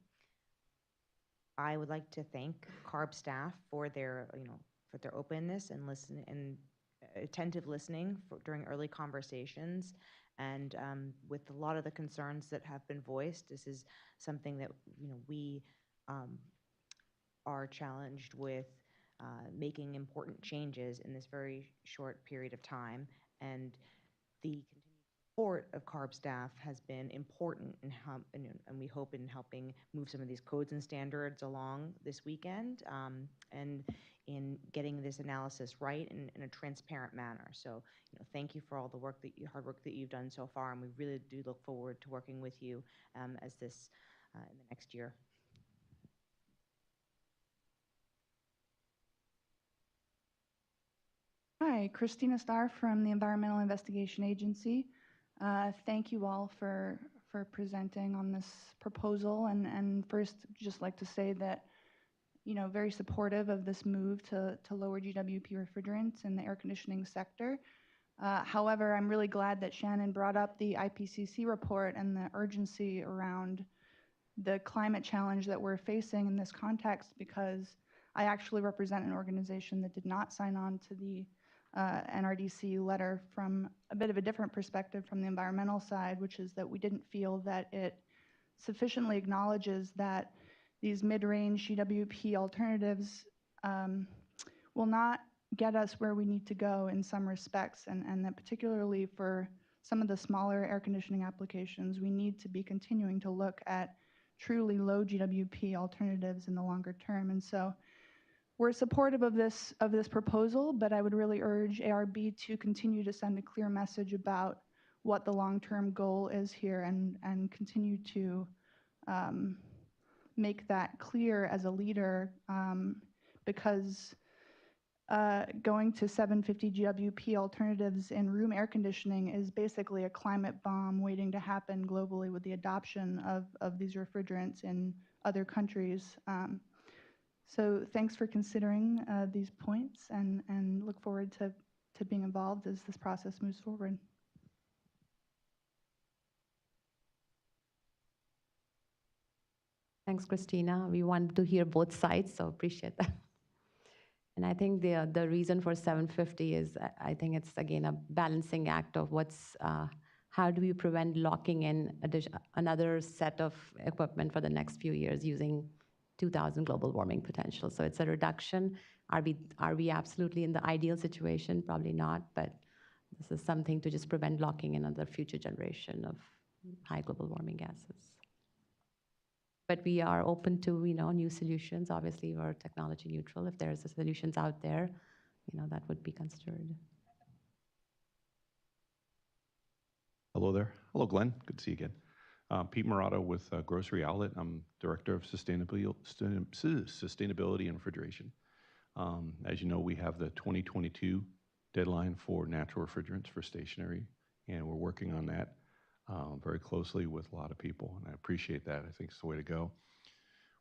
I would like to thank CARB staff for their, for their openness and attentive listening during early conversations, and with a lot of the concerns that have been voiced. This is something that we are challenged with making important changes in this very short period of time, and the continued support of CARB staff has been important in and we hope in helping move some of these codes and standards along this weekend, and in getting this analysis right in a transparent manner. So, thank you for all the work hard work that you've done so far, and we really do look forward to working with you as this in the next year. Hi, Christina Starr from the Environmental Investigation Agency. Thank you all for presenting on this proposal, and first just like to say that very supportive of this move to lower GWP refrigerants in the air conditioning sector. However, I'm really glad that Shannon brought up the IPCC report and the urgency around the climate challenge that we're facing in this context, because I actually represent an organization that did not sign on to the NRDC letter from a bit of a different perspective from the environmental side, which is that we didn't feel that it sufficiently acknowledges that these mid-range GWP alternatives will not get us where we need to go in some respects, and that particularly for some of the smaller air conditioning applications, we need to be continuing to look at truly low GWP alternatives in the longer term. And so we're supportive of this proposal, but I would really urge ARB to continue to send a clear message about what the long-term goal is here, and continue to make that clear as a leader, because going to 750 GWP alternatives in room air conditioning is basically a climate bomb waiting to happen globally with the adoption of these refrigerants in other countries. So thanks for considering these points, and look forward to being involved as this process moves forward. Thanks, Christina. We wanted to hear both sides, so appreciate that. And I think the reason for 750 is, I think it's, again, a balancing act of how do we prevent locking in another set of equipment for the next few years using 2,000 global warming potential. So it's a reduction. Are we absolutely in the ideal situation? Probably not, but this is something to just prevent locking in another future generation of high global warming gases. But we are open to new solutions. Obviously, we're technology neutral. If there's solutions out there, that would be considered. Hello there. Hello, Glenn. Good to see you again. Pete Murata with Grocery Outlet. I'm Director of Sustainability and Refrigeration. As you know, we have the 2022 deadline for natural refrigerants for stationary, and we're working on that very closely with a lot of people, and I appreciate that. I think it's the way to go.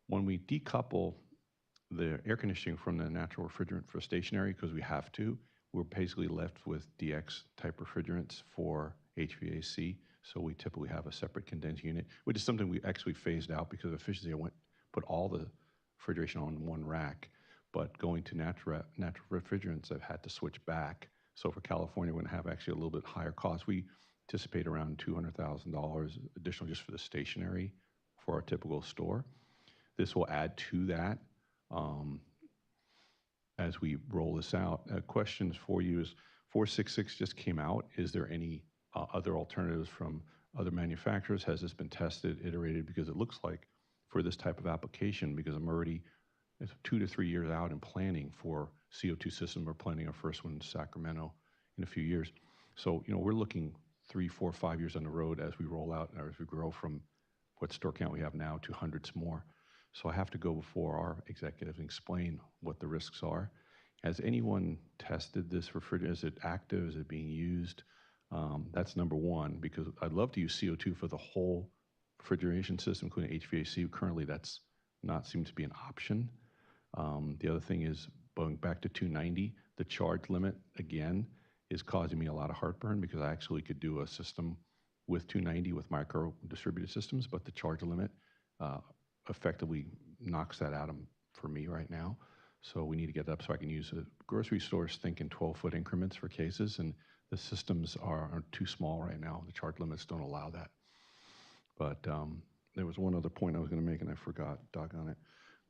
When we decouple the air conditioning from the natural refrigerant for stationary, because we have to, we're basically left with DX type refrigerants for HVAC. So we typically have a separate condensing unit, which is something we actually phased out because of efficiency. I put all the refrigeration on one rack, but going to natural refrigerants, I've had to switch back. So for California, we're going to have actually a little bit higher cost. We anticipate around $200,000 additional just for the stationary for our typical store. This will add to that as we roll this out. Questions for you is 466 just came out. Is there any other alternatives from other manufacturers? Has this been tested, iterated? Because it looks like for this type of application, because I'm already 2 to 3 years out in planning for CO2 system. We're planning our first one in Sacramento in a few years. So, we're looking 3, 4, 5 years on the road as we roll out, or as we grow from what store count we have now to hundreds more. So I have to go before our executives and explain what the risks are. Has anyone tested this refrigerant? Is it active? Is it being used? That's number one, because I'd love to use CO2 for the whole refrigeration system, including HVAC. Currently, that's not seemed to be an option. The other thing is, going back to 290, the charge limit, again, is causing me a lot of heartburn because I actually could do a system with 290 with micro distributed systems, but the charge limit effectively knocks that out for me right now. So we need to get that up so I can use it. Grocery stores think in 12-foot increments for cases, and the systems are too small right now. The charge limits don't allow that. But there was one other point I was going to make, and I forgot, doggone it.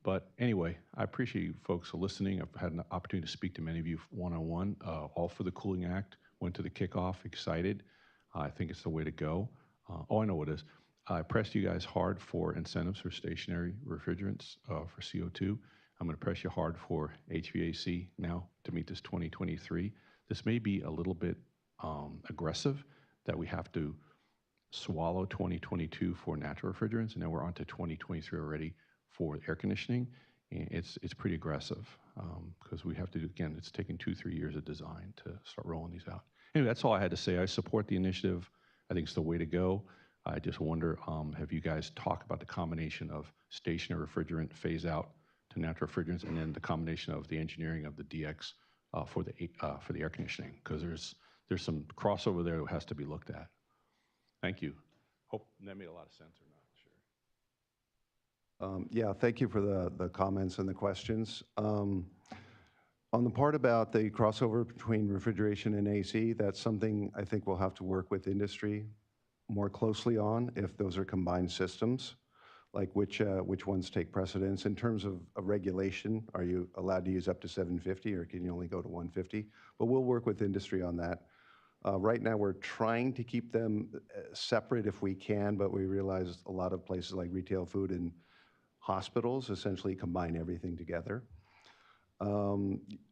But anyway, I appreciate you folks listening. I've had an opportunity to speak to many of you one-on-one, all for the Cooling Act. Went to the kickoff, excited. I think it's the way to go. Oh, I know what it is. I pressed you guys hard for incentives for stationary refrigerants for CO2. I'm going to press you hard for HVAC now to meet this 2023. This may be a little bit aggressive that we have to swallow 2022 for natural refrigerants, and now we're on to 2023 already for air conditioning. And it's pretty aggressive because we have to do, again, it's taken 2-3 years of design to start rolling these out. Anyway, that's all I had to say. I support the initiative. I think it's the way to go. I just wonder, have you guys talked about the combination of stationary refrigerant phase out to natural refrigerants, and then the combination of the engineering of the DX for the air conditioning? Because there's some crossover there that has to be looked at. Thank you. Hope that made a lot of sense or not. Sure. Yeah, thank you for the comments and the questions. On the part about the crossover between refrigeration and AC, that's something I think we'll have to work with industry more closely on if those are combined systems, like which ones take precedence. In terms of a regulation, are you allowed to use up to 750 or can you only go to 150? But we'll work with industry on that. Right now, we're trying to keep them separate if we can, but we realize a lot of places like retail, food, and hospitals essentially combine everything together.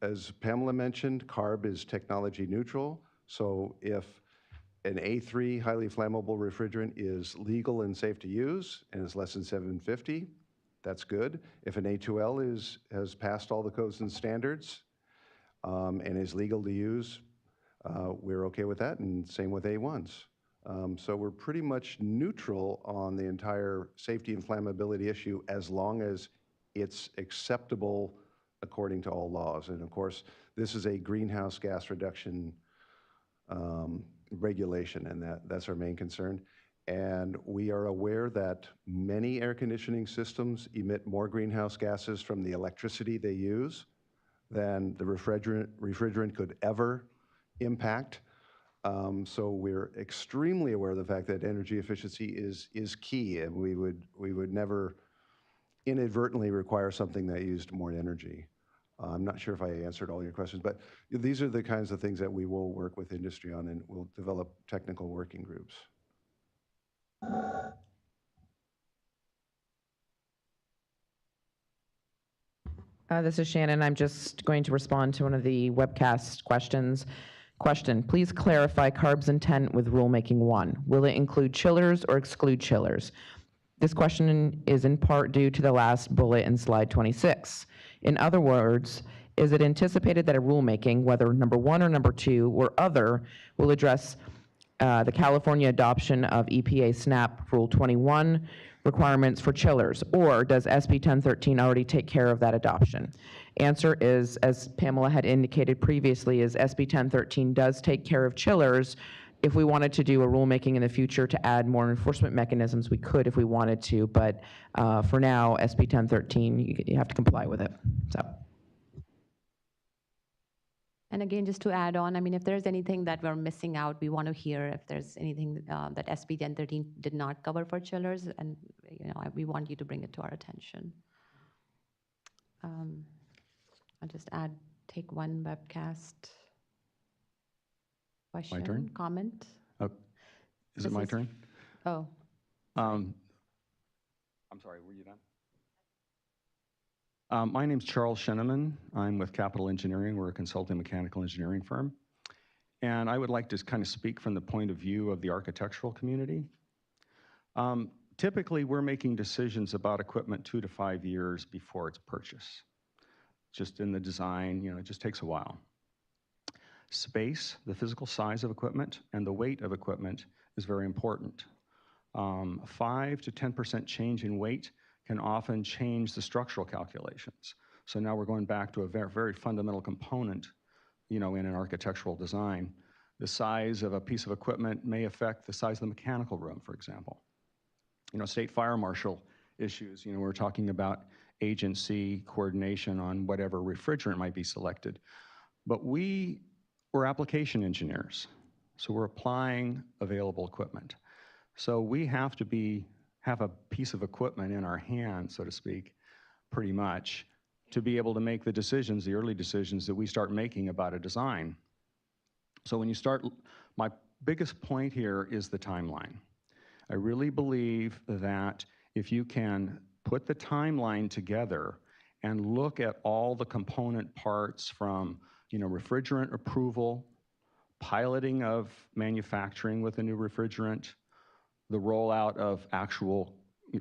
As Pamela mentioned, CARB is technology neutral. So if an A3 highly flammable refrigerant is legal and safe to use and is less than 750, that's good. If an A2L has passed all the codes and standards and is legal to use, we're okay with that, and same with A1s. So we're pretty much neutral on the entire safety and flammability issue as long as it's acceptable according to all laws. And of course, this is a greenhouse gas reduction regulation, and that's our main concern. And we are aware that many air conditioning systems emit more greenhouse gases from the electricity they use than the refrigerant could ever impact. So we're extremely aware of the fact that energy efficiency is key, and we would never inadvertently require something that used more energy. I'm not sure if I answered all your questions, but these are the kinds of things that we will work with industry on, and we'll develop technical working groups. This is Shannon. I'm just going to respond to one of the webcast questions. Question, please clarify CARB's intent with rulemaking 1. Will it include chillers or exclude chillers? This question is in part due to the last bullet in slide 26. In other words, is it anticipated that a rulemaking, whether number 1 or number 2 or other, will address the California adoption of EPA SNAP Rule 21 requirements for chillers, or does SB 1013 already take care of that adoption? Answer is, as Pamela had indicated previously, is SB 1013 does take care of chillers. If we wanted to do a rulemaking in the future to add more enforcement mechanisms, we could if we wanted to, but for now, SB 1013, you have to comply with it. So. And again, just to add on, I mean, if there's anything that we're missing out, we want to hear if there's anything that SB 1013 did not cover for chillers, and we want you to bring it to our attention. I'll just take one webcast question. My turn? Comment. Is it my turn? Oh. I'm sorry, were you done? My name's Charles Sheneman. I'm with Capital Engineering. We're a consulting mechanical engineering firm. And I would like to kind of speak from the point of view of the architectural community. Typically, we're making decisions about equipment 2 to 5 years before its purchase. Just in the design, it just takes a while. Space, the physical size of equipment, and the weight of equipment is very important. 5 to 10% change in weight can often change the structural calculations. So now we're going back to a very, very fundamental component, in an architectural design. The size of a piece of equipment may affect the size of the mechanical room, for example. State fire marshal issues, we're talking about agency coordination on whatever refrigerant might be selected. But we're application engineers, so we're applying available equipment. So we have to have a piece of equipment in our hand, so to speak, pretty much, to be able to make the decisions, the early decisions that we start making about a design. So when you start, my biggest point here is the timeline. I really believe that if you can put the timeline together and look at all the component parts from, refrigerant approval, piloting of manufacturing with a new refrigerant, the rollout of actual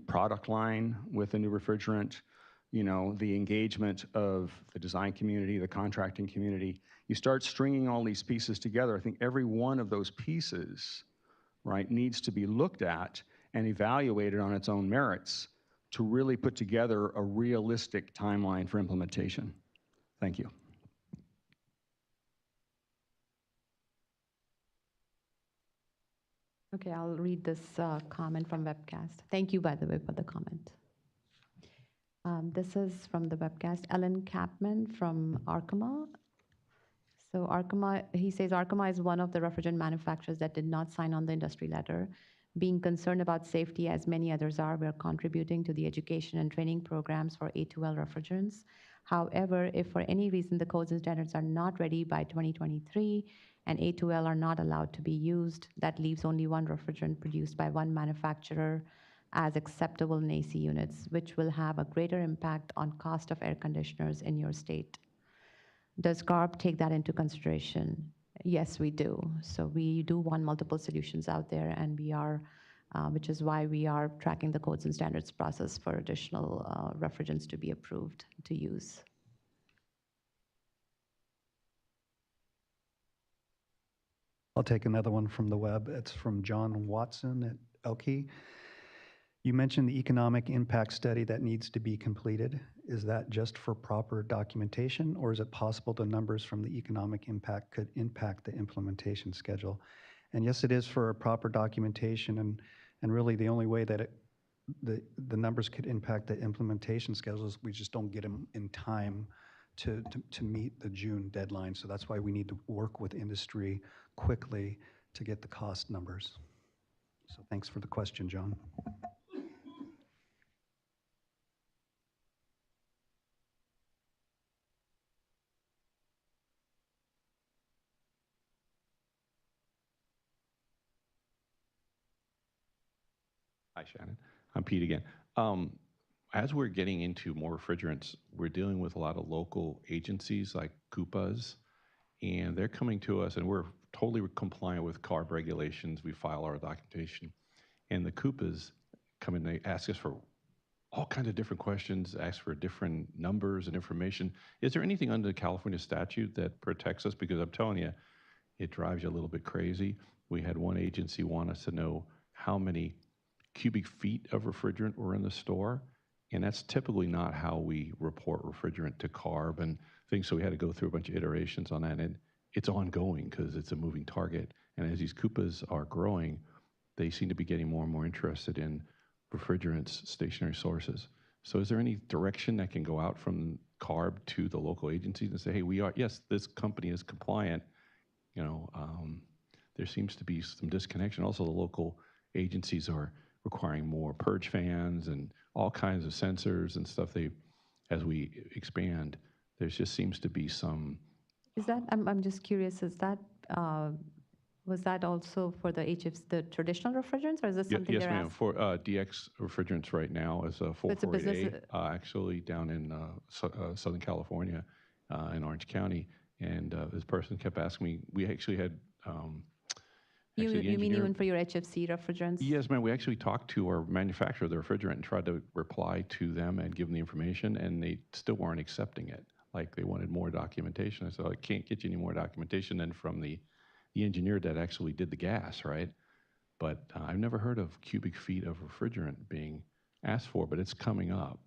product line with a new refrigerant, the engagement of the design community, the contracting community. You start stringing all these pieces together. I think every one of those pieces, right, needs to be looked at and evaluated on its own merits to really put together a realistic timeline for implementation. Thank you. Okay, I'll read this comment from webcast. Thank you, by the way, for the comment. This is from the webcast, Ellen Kapman from Arkema. So he says Arkema is one of the refrigerant manufacturers that did not sign on the industry letter. Being concerned about safety, as many others are, we're contributing to the education and training programs for A2L refrigerants. However, if for any reason the codes and standards are not ready by 2023 and A2L are not allowed to be used, that leaves only one refrigerant produced by one manufacturer as acceptable in AC units, which will have a greater impact on cost of air conditioners in your state. Does CARB take that into consideration? Yes, we do. So we do want multiple solutions out there, and we are, which is why we are tracking the codes and standards process for additional refrigerants to be approved to use. I'll take another one from the web. It's from John Watson at Elkey. You mentioned the economic impact study that needs to be completed. Is that just for proper documentation, or is it possible the numbers from the economic impact could impact the implementation schedule? And yes, it is for proper documentation, and really the only way that the numbers could impact the implementation schedule is we just don't get them in time to meet the June deadline. So that's why we need to work with industry quickly to get the cost numbers. So thanks for the question, John. Hi, Shannon. I'm Pete again. As we're getting into more refrigerants, we're dealing with a lot of local agencies like CUPAs and they're coming to us, and we're totally compliant with CARB regulations. We file our documentation, and the Koopas come in, they ask us for all kinds of different questions, ask for different numbers and information. Is there anything under the California statute that protects us? Because I'm telling you, it drives you a little bit crazy. We had one agency want us to know how many cubic feet of refrigerant were in the store, and that's typically not how we report refrigerant to CARB and things, so we had to go through a bunch of iterations on that, and it's ongoing because it's a moving target. And as these Koopas are growing, they seem to be getting more and more interested in refrigerants, stationary sources. So is there any direction that can go out from CARB to the local agencies and say, hey, yes, this company is compliant? There seems to be some disconnection. Also, the local agencies are requiring more purge fans and all kinds of sensors and stuff. As we expand, there just seems to be some. Is that, I'm just curious, is that, was that also for the HFs, the traditional refrigerants, or is this something Yes, they're ma'am. asking? For DX refrigerants right now is a It's a business. 448A, actually down in Southern California, in Orange County. And this person kept asking me, we actually had. You the mean engineer- even for your HFC refrigerants? Yes, ma'am. We actually talked to our manufacturer of the refrigerant and tried to reply to them and give them the information, and they still weren't accepting it. Like, they wanted more documentation. I said, I can't get you any more documentation than from the engineer that actually did the gas, right? But I've never heard of cubic feet of refrigerant being asked for, but it's coming up.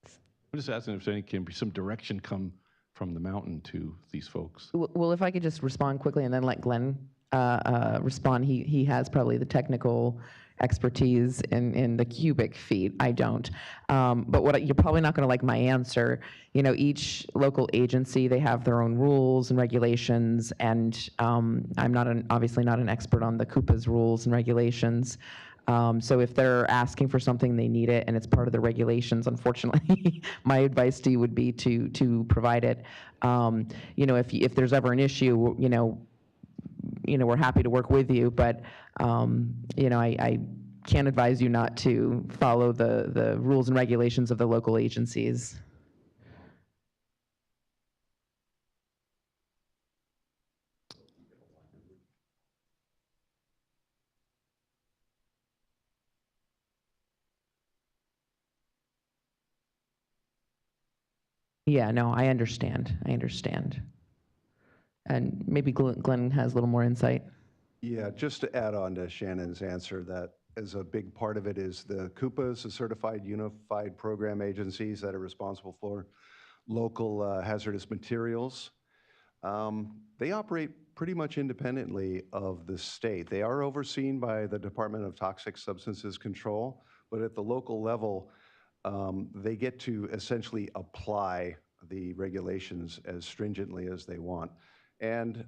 I'm just asking if there can be some direction come from the mountain to these folks. Well, if I could just respond quickly and then let Glenn respond. He has probably the technical expertise in the cubic feet. I don't. But you're probably not going to like my answer. Each local agency, they have their own rules and regulations, and I'm obviously not an expert on the CUPA's rules and regulations. So if they're asking for something, they need it, and it's part of the regulations, unfortunately, my advice to you would be to provide it. If there's ever an issue, we're happy to work with you, but I can't advise you not to follow the rules and regulations of the local agencies. Yeah, no, I understand. And maybe Glenn has a little more insight. Yeah, just to add on to Shannon's answer, that is a big part of it is the CUPAs, the Certified Unified Program Agencies that are responsible for local hazardous materials. They operate pretty much independently of the state. They are overseen by the Department of Toxic Substances Control, but at the local level, they get to essentially apply the regulations as stringently as they want. And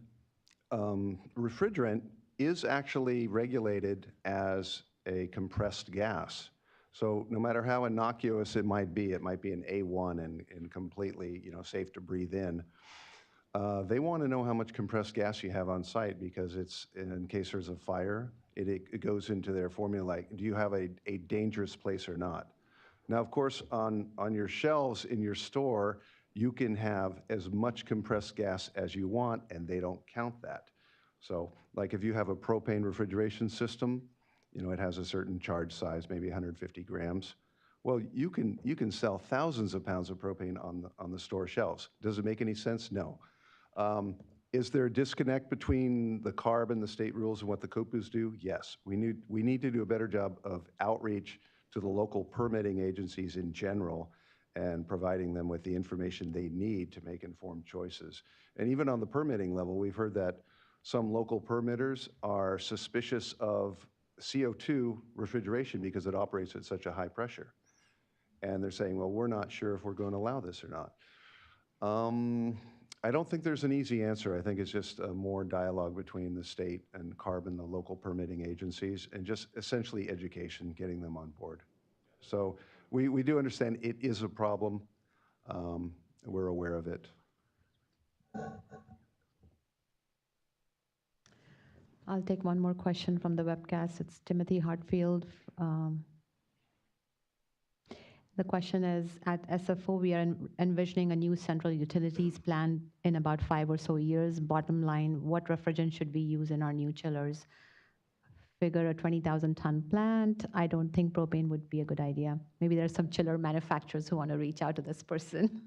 refrigerant is actually regulated as a compressed gas. So no matter how innocuous it might be an A1 and completely safe to breathe in, they want to know how much compressed gas you have on site, because it's, in case there's a fire, it goes into their formula, like, do you have a dangerous place or not? Now, of course, on your shelves in your store, you can have as much compressed gas as you want, and they don't count that. So, like, if you have a propane refrigeration system, it has a certain charge size, maybe 150 grams. Well, you can sell thousands of pounds of propane on the store shelves. Does it make any sense? No. Is there a disconnect between the CARB and the state rules and what the COPUs do? Yes. We need to do a better job of outreach to the local permitting agencies in general, and providing them with the information they need to make informed choices. And even on the permitting level, we've heard that some local permitters are suspicious of CO2 refrigeration because it operates at such a high pressure. And they're saying, well, we're not sure if we're going to allow this or not. I don't think there's an easy answer. I think it's just more dialogue between the state and CARB and the local permitting agencies, and just essentially education, getting them on board. So we do understand it is a problem. We're aware of it. I'll take one more question from the webcast. It's Timothy Hartfield. The question is, at SFO, we are envisioning a new central utilities plant in about 5 or so years. Bottom line, what refrigerant should we use in our new chillers? Figure a 20,000-ton plant. I don't think propane would be a good idea. Maybe there are some chiller manufacturers who want to reach out to this person.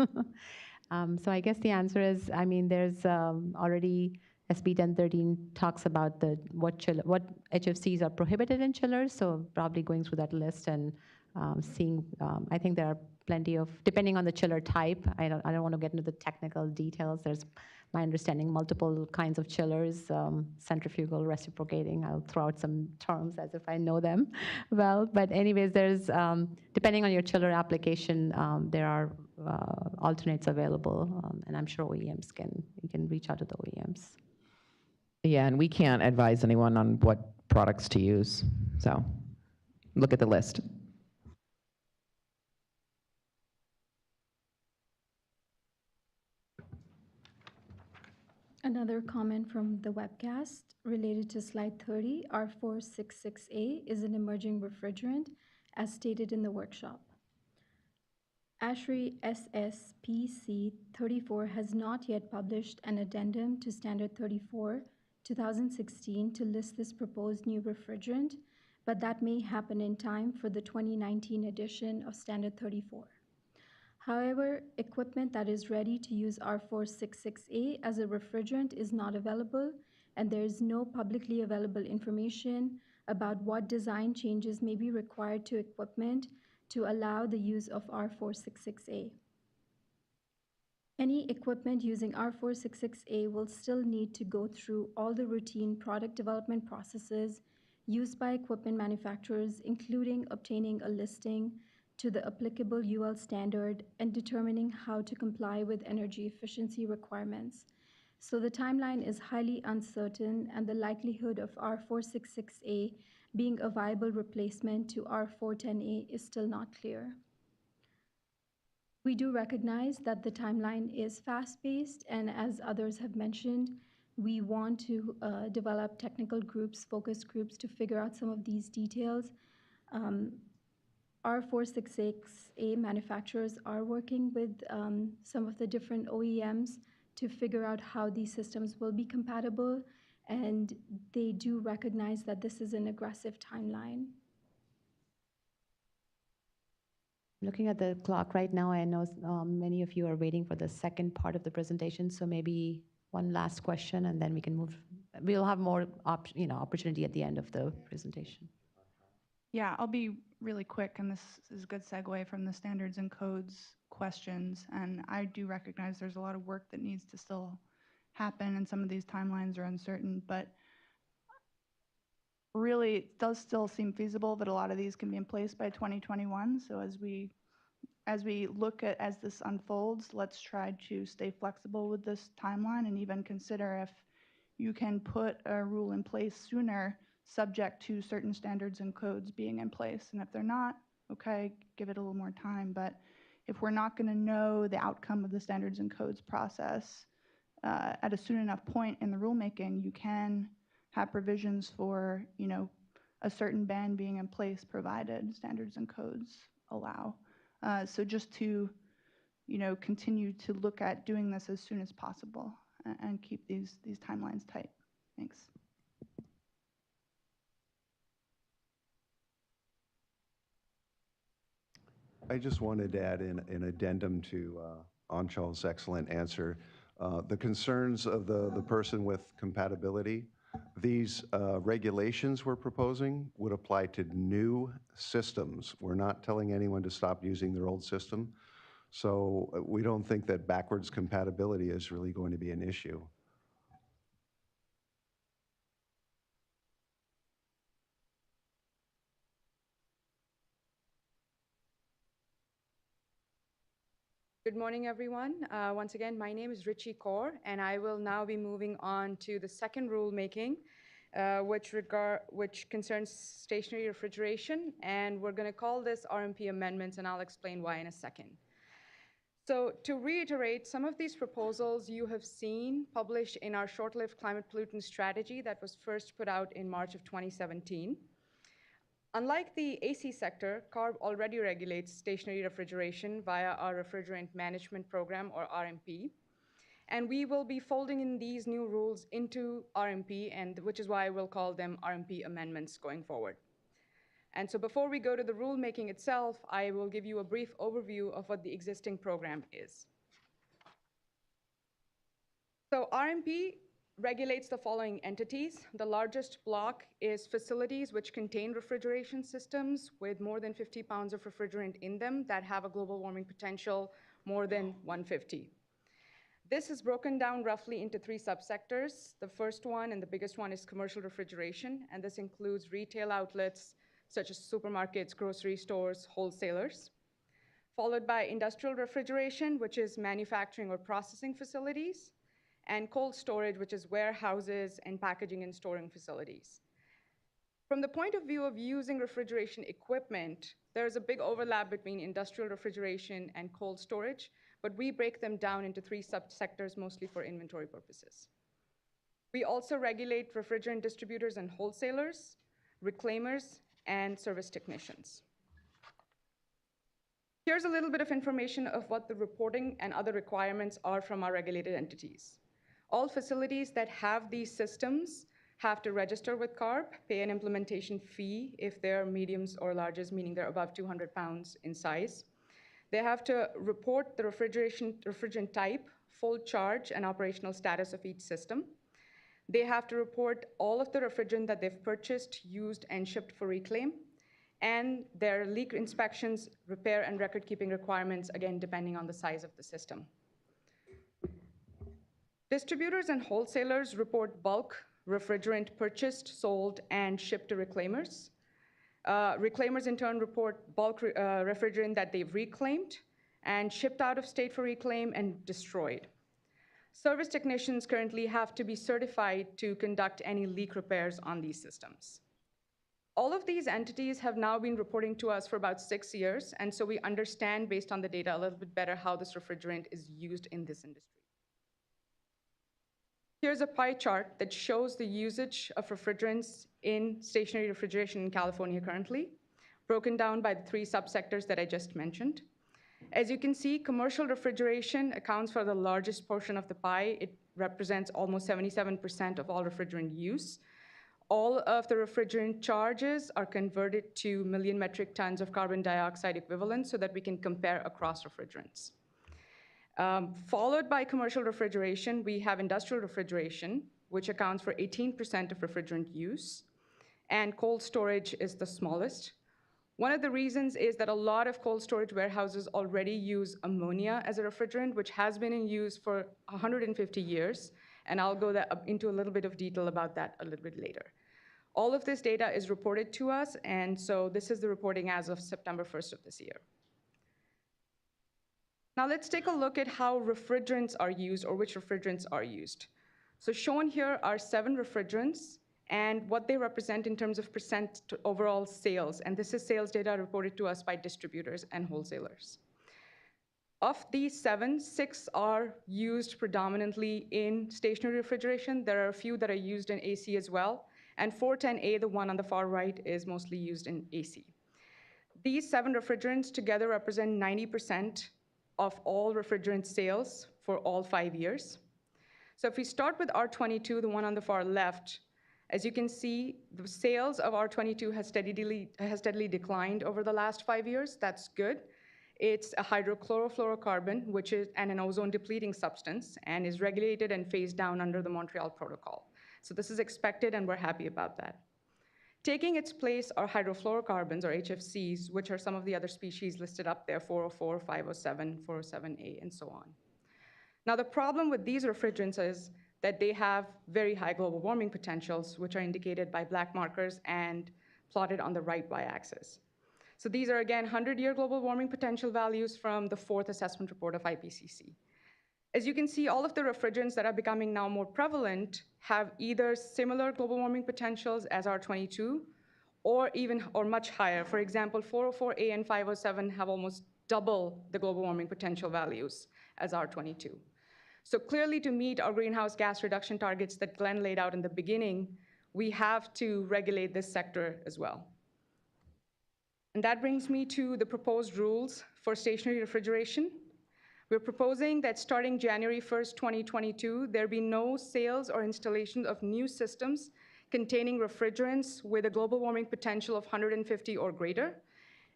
So I guess the answer is, I mean, there's already SB 1013 talks about what HFCs are prohibited in chillers. So probably going through that list and seeing. I think there are plenty of, depending on the chiller type. I don't want to get into the technical details. There's, my understanding, multiple kinds of chillers, centrifugal, reciprocating. I'll throw out some terms as if I know them well. But anyways, there's, depending on your chiller application, there are alternates available. And I'm sure OEMs you can reach out to the OEMs. Yeah, and we can't advise anyone on what products to use. So look at the list. Another comment from the webcast related to slide 30, R466A is an emerging refrigerant as stated in the workshop. ASHRAE SSPC 34 has not yet published an addendum to Standard 34, 2016 to list this proposed new refrigerant, but that may happen in time for the 2019 edition of Standard 34. However, equipment that is ready to use R466A as a refrigerant is not available, and there is no publicly available information about what design changes may be required to equipment to allow the use of R466A. Any equipment using R466A will still need to go through all the routine product development processes used by equipment manufacturers, including obtaining a listing to the applicable UL standard and determining how to comply with energy efficiency requirements. So the timeline is highly uncertain, and the likelihood of R466A being a viable replacement to R410A is still not clear. We do recognize that the timeline is fast-paced, and as others have mentioned, we want to develop technical groups, focus groups to figure out some of these details. R466A manufacturers are working with some of the different OEMs to figure out how these systems will be compatible, and they do recognize that this is an aggressive timeline. Looking at the clock right now, I know many of you are waiting for the second part of the presentation, so maybe one last question, and then we can move. We'll have more opportunity at the end of the presentation. Yeah, I'll be really quick, and this is a good segue from the standards and codes questions. And I do recognize there's a lot of work that needs to still happen, and some of these timelines are uncertain. But really, it does still seem feasible that a lot of these can be in place by 2021. So as we look at as this unfolds, let's try to stay flexible with this timeline and even consider if you can put a rule in place sooner, subject to certain standards and codes being in place. And if they're not, okay, give it a little more time. But if we're not going to know the outcome of the standards and codes process at a soon enough point in the rulemaking, you can have provisions for, a certain ban being in place provided standards and codes allow. So just to, continue to look at doing this as soon as possible and keep these timelines tight. Thanks. I just wanted to add in an addendum to Anchal's excellent answer. The concerns of the person with compatibility, these regulations we're proposing would apply to new systems. We're not telling anyone to stop using their old system. So we don't think that backwards compatibility is really going to be an issue. Good morning, everyone. Once again, my name is Richie Kaur, and I will now be moving on to the second rulemaking, which concerns stationary refrigeration, and we're going to call this RMP amendments, and I'll explain why in a second. So to reiterate, some of these proposals you have seen published in our short-lived climate pollutant strategy that was first put out in March of 2017. Unlike the AC sector, CARB already regulates stationary refrigeration via our Refrigerant Management Program, or RMP. And we will be folding in these new rules into RMP, and which is why we'll call them RMP amendments going forward. And so before we go to the rulemaking itself, I will give you a brief overview of what the existing program is. So RMP regulates the following entities. The largest block is facilities which contain refrigeration systems with more than 50 pounds of refrigerant in them that have a global warming potential more than 150. This is broken down roughly into 3 subsectors. The first one and the biggest one is commercial refrigeration, and this includes retail outlets such as supermarkets, grocery stores, wholesalers. Followed by industrial refrigeration, which is manufacturing or processing facilities, and cold storage, which is warehouses and packaging and storing facilities. From the point of view of using refrigeration equipment, there's a big overlap between industrial refrigeration and cold storage, but we break them down into 3 subsectors, mostly for inventory purposes. We also regulate refrigerant distributors and wholesalers, reclaimers, and service technicians. Here's a little bit of information of what the reporting and other requirements are from our regulated entities. All facilities that have these systems have to register with CARB, pay an implementation fee if they're mediums or larges, meaning they're above 200 pounds in size. They have to report the refrigerant type, full charge, and operational status of each system. They have to report all of the refrigerant that they've purchased, used, and shipped for reclaim, and their leak inspections, repair, and record-keeping requirements, again, depending on the size of the system. Distributors and wholesalers report bulk refrigerant purchased, sold, and shipped to reclaimers. Reclaimers, in turn, report bulk refrigerant that they've reclaimed and shipped out of state for reclaim and destroyed. Service technicians currently have to be certified to conduct any leak repairs on these systems. All of these entities have now been reporting to us for about 6 years, and so we understand, based on the data, a little bit better how this refrigerant is used in this industry. Here's a pie chart that shows the usage of refrigerants in stationary refrigeration in California currently, broken down by the 3 subsectors that I just mentioned. As you can see, commercial refrigeration accounts for the largest portion of the pie. It represents almost 77% of all refrigerant use. All of the refrigerant charges are converted to million metric tons of carbon dioxide equivalent so that we can compare across refrigerants. Followed by commercial refrigeration, we have industrial refrigeration, which accounts for 18% of refrigerant use, and cold storage is the smallest. One of the reasons is that a lot of cold storage warehouses already use ammonia as a refrigerant, which has been in use for 150 years, and I'll go into a little bit of detail about that a little bit later. All of this data is reported to us, and so this is the reporting as of September 1st of this year. Now let's take a look at how refrigerants are used, or which refrigerants are used. So shown here are 7 refrigerants and what they represent in terms of percent to overall sales. And this is sales data reported to us by distributors and wholesalers. Of these 7, 6 are used predominantly in stationary refrigeration. There are a few that are used in AC as well. And 410A, the one on the far right, is mostly used in AC. These 7 refrigerants together represent 90% of all refrigerant sales for all 5 years. So if we start with R22, the one on the far left, as you can see, the sales of R22 has steadily declined over the last 5 years. That's good. It's a hydroflurocarbon, which is an ozone-depleting substance, and is regulated and phased down under the Montreal Protocol. So this is expected, and we're happy about that. Taking its place are hydrofluorocarbons, or HFCs, which are some of the other species listed up there, 404, 507, 407A, and so on. Now, the problem with these refrigerants is that they have very high global warming potentials, which are indicated by black markers and plotted on the right y-axis. So these are, again, 100-year global warming potential values from the 4th assessment report of IPCC. As you can see, all of the refrigerants that are becoming now more prevalent have either similar global warming potentials as R22 or much higher. For example, 404A and 507 have almost double the global warming potential values as R22. So clearly, to meet our greenhouse gas reduction targets that Glenn laid out in the beginning, we have to regulate this sector as well. And that brings me to the proposed rules for stationary refrigeration. We're proposing that starting January 1st, 2022, there be no sales or installation of new systems containing refrigerants with a global warming potential of 150 or greater.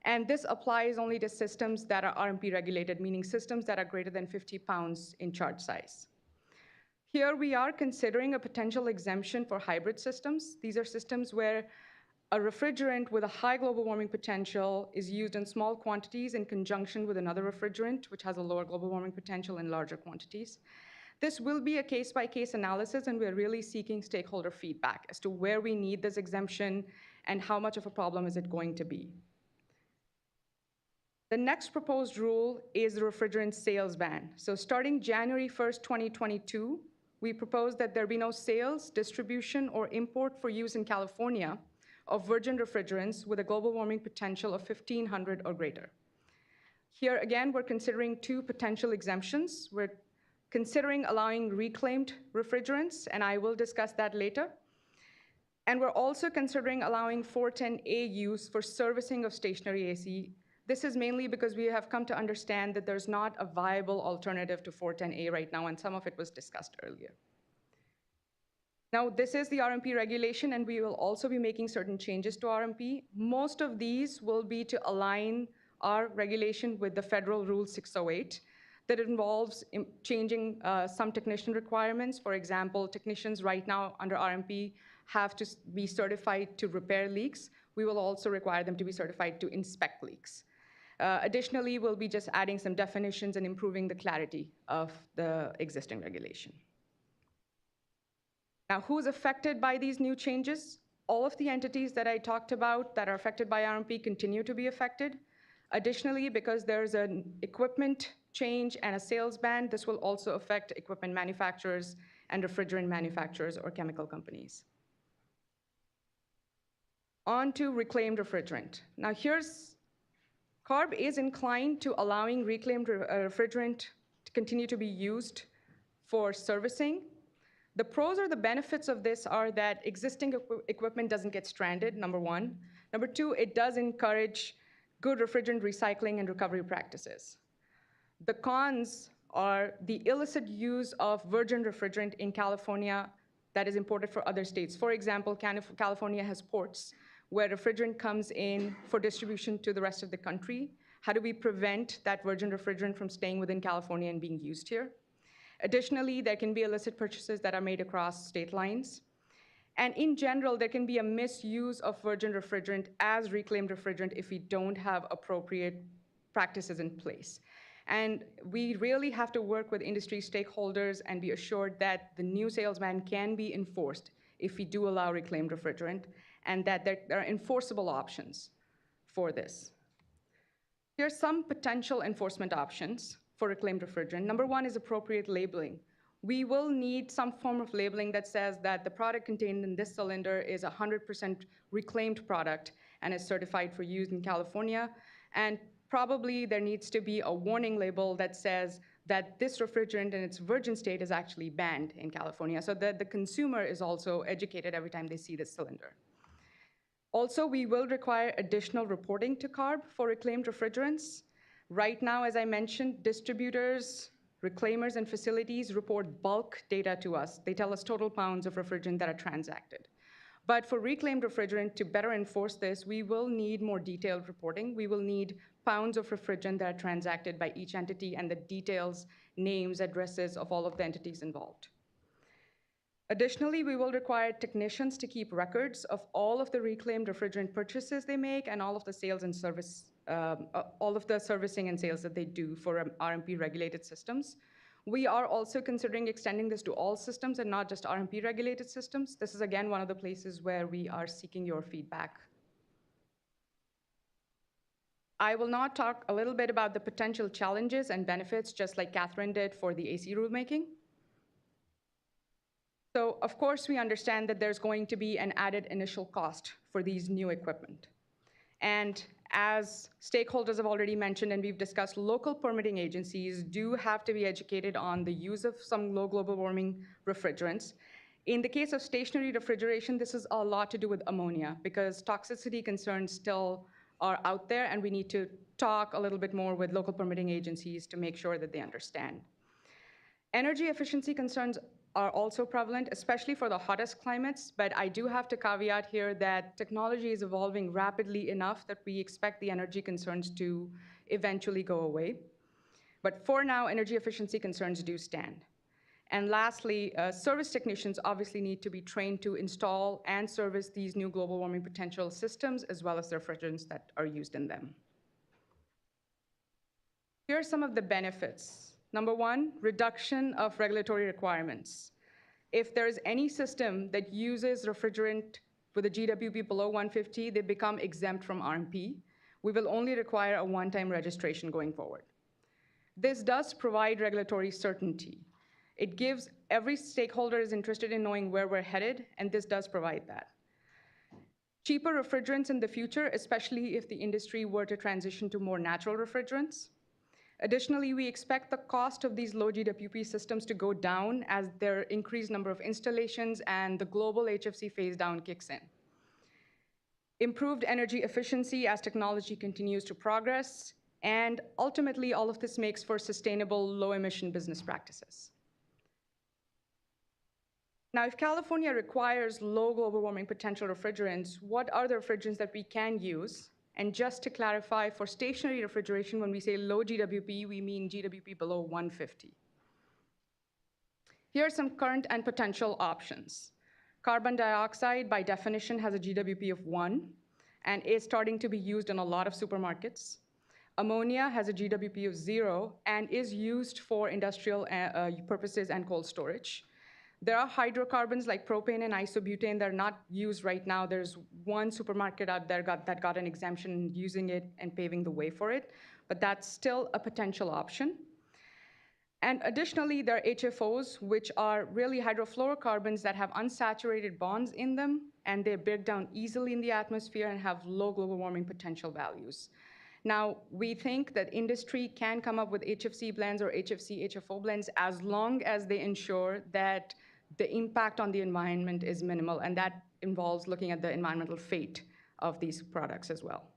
And this applies only to systems that are RMP regulated, meaning systems that are greater than 50 pounds in charge size. Here we are considering a potential exemption for hybrid systems. These are systems where a refrigerant with a high global warming potential is used in small quantities in conjunction with another refrigerant, which has a lower global warming potential in larger quantities. This will be a case-by-case analysis, and we're really seeking stakeholder feedback as to where we need this exemption and how much of a problem is it going to be. The next proposed rule is the refrigerant sales ban. So starting January 1st, 2022, we propose that there be no sales, distribution, or import for use in California of virgin refrigerants with a global warming potential of 1,500 or greater. Here again, we're considering two potential exemptions. We're considering allowing reclaimed refrigerants, and I will discuss that later. And we're also considering allowing 410A use for servicing of stationary AC. This is mainly because we have come to understand that there's not a viable alternative to 410A right now, and some of it was discussed earlier. Now, this is the RMP regulation, and we will also be making certain changes to RMP. Most of these will be to align our regulation with the Federal Rule 608 that involves changing some technician requirements. For example, technicians right now under RMP have to be certified to repair leaks. We will also require them to be certified to inspect leaks. Additionally, we'll be just adding some definitions and improving the clarity of the existing regulation. Now, who's affected by these new changes? All of the entities that I talked about that are affected by RMP continue to be affected. Additionally, because there's an equipment change and a sales ban, this will also affect equipment manufacturers and refrigerant manufacturers or chemical companies. On to reclaimed refrigerant. Now, CARB is inclined to allowing reclaimed refrigerant to continue to be used for servicing. The pros or the benefits of this are that existing equipment doesn't get stranded, number one. Number two, it does encourage good refrigerant recycling and recovery practices. The cons are the illicit use of virgin refrigerant in California that is imported for other states. For example, California has ports where refrigerant comes in for distribution to the rest of the country. How do we prevent that virgin refrigerant from staying within California and being used here? Additionally, there can be illicit purchases that are made across state lines. And in general, there can be a misuse of virgin refrigerant as reclaimed refrigerant if we don't have appropriate practices in place. And we really have to work with industry stakeholders and be assured that the new sales ban can be enforced if we do allow reclaimed refrigerant, and that there are enforceable options for this. Here are some potential enforcement options for reclaimed refrigerant. Number one is appropriate labeling. We will need some form of labeling that says that the product contained in this cylinder is 100% reclaimed product and is certified for use in California. And probably there needs to be a warning label that says that this refrigerant in its virgin state is actually banned in California, so that the consumer is also educated every time they see this cylinder. Also, we will require additional reporting to CARB for reclaimed refrigerants. Right now, as I mentioned, distributors, reclaimers, and facilities report bulk data to us. They tell us total pounds of refrigerant that are transacted. But for reclaimed refrigerant, to better enforce this, we will need more detailed reporting. We will need pounds of refrigerant that are transacted by each entity and the details, names, addresses of all of the entities involved. Additionally, we will require technicians to keep records of all of the reclaimed refrigerant purchases they make and all of the sales and service, all of the servicing and sales that they do for RMP regulated systems. We are also considering extending this to all systems and not just RMP regulated systems. This is again one of the places where we are seeking your feedback. I will now talk a little bit about the potential challenges and benefits, just like Catherine did for the AC rulemaking. So, of course, we understand that there's going to be an added initial cost for these new equipment. And as stakeholders have already mentioned and we've discussed, local permitting agencies do have to be educated on the use of some low global warming refrigerants. In the case of stationary refrigeration, this is a lot to do with ammonia because toxicity concerns still are out there, and we need to talk a little bit more with local permitting agencies to make sure that they understand. Energy efficiency concerns are also prevalent, especially for the hottest climates, but I do have to caveat here that technology is evolving rapidly enough that we expect the energy concerns to eventually go away. But for now, energy efficiency concerns do stand. And lastly, service technicians obviously need to be trained to install and service these new global warming potential systems, as well as the refrigerants that are used in them. Here are some of the benefits. Number one, reduction of regulatory requirements. If there's any system that uses refrigerant with a GWP below 150, they become exempt from RMP. We will only require a one-time registration going forward. This does provide regulatory certainty. It gives every stakeholder is interested in knowing where we're headed, and this does provide that. Cheaper refrigerants in the future, especially if the industry were to transition to more natural refrigerants. Additionally, we expect the cost of these low GWP systems to go down as there increased number of installations and the global HFC phase down kicks in. Improved energy efficiency as technology continues to progress, and ultimately all of this makes for sustainable low emission business practices. Now, if California requires low global warming potential refrigerants, what are the refrigerants that we can use? And just to clarify, for stationary refrigeration, when we say low GWP, we mean GWP below 150. Here are some current and potential options. Carbon dioxide, by definition, has a GWP of 1 and is starting to be used in a lot of supermarkets. Ammonia has a GWP of 0 and is used for industrial purposes and cold storage. There are hydrocarbons like propane and isobutane that are not used right now. There's one supermarket out there that got an exemption using it and paving the way for it, but that's still a potential option. And additionally, there are HFOs, which are really hydrofluorocarbons that have unsaturated bonds in them, and they break down easily in the atmosphere and have low global warming potential values. Now, we think that industry can come up with HFC blends or HFC-HFO blends as long as they ensure that the impact on the environment is minimal, and that involves looking at the environmental fate of these products as well.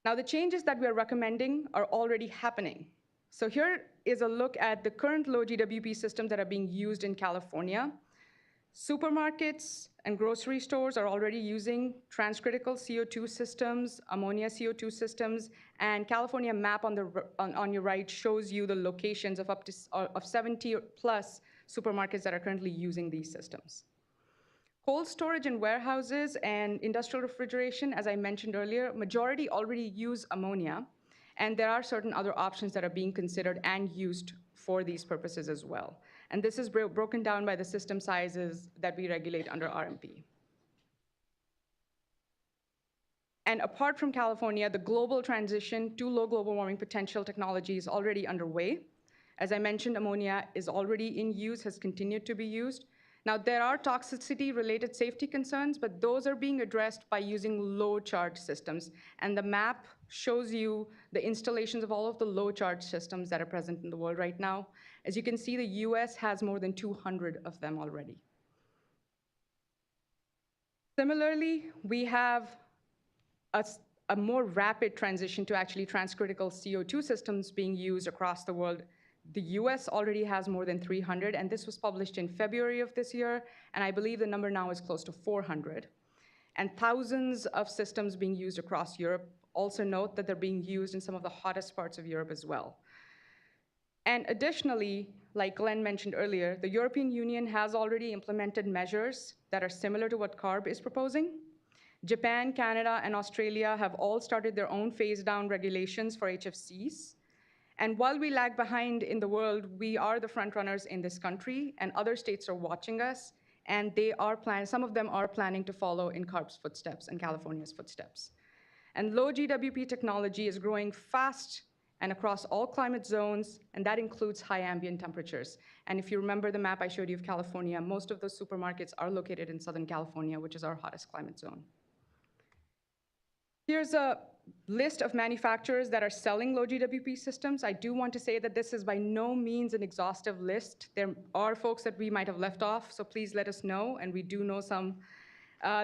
Now, the changes that we're recommending are already happening. So here is a look at the current low GWP systems that are being used in California. Supermarkets and grocery stores are already using transcritical CO2 systems, ammonia CO2 systems, and California map on your right shows you the locations of up to 70 plus supermarkets that are currently using these systems. Cold storage and warehouses and industrial refrigeration, as I mentioned earlier, majority already use ammonia, and there are certain other options that are being considered and used for these purposes as well. And this is broken down by the system sizes that we regulate under RMP. And apart from California, the global transition to low global warming potential technology is already underway. As I mentioned, ammonia is already in use, has continued to be used. Now, there are toxicity-related safety concerns, but those are being addressed by using low-charge systems. And the map shows you the installations of all of the low-charge systems that are present in the world right now. As you can see, the US has more than 200 of them already. Similarly, we have a more rapid transition to actually transcritical CO2 systems being used across the world. The US already has more than 300, and this was published in February of this year, and I believe the number now is close to 400. And thousands of systems being used across Europe. Also note that they're being used in some of the hottest parts of Europe as well. And additionally, like Glenn mentioned earlier, the European Union has already implemented measures that are similar to what CARB is proposing. Japan, Canada, and Australia have all started their own phase-down regulations for HFCs. And while we lag behind in the world, we are the front runners in this country, and other states are watching us, and some of them are planning to follow in CARB's footsteps and California's footsteps. And low GWP technology is growing fast and across all climate zones, and that includes high ambient temperatures. And if you remember the map I showed you of California, most of those supermarkets are located in Southern California, which is our hottest climate zone. Here's a list of manufacturers that are selling low GWP systems. I do want to say that this is by no means an exhaustive list. There are folks that we might have left off, so please let us know, and we do know some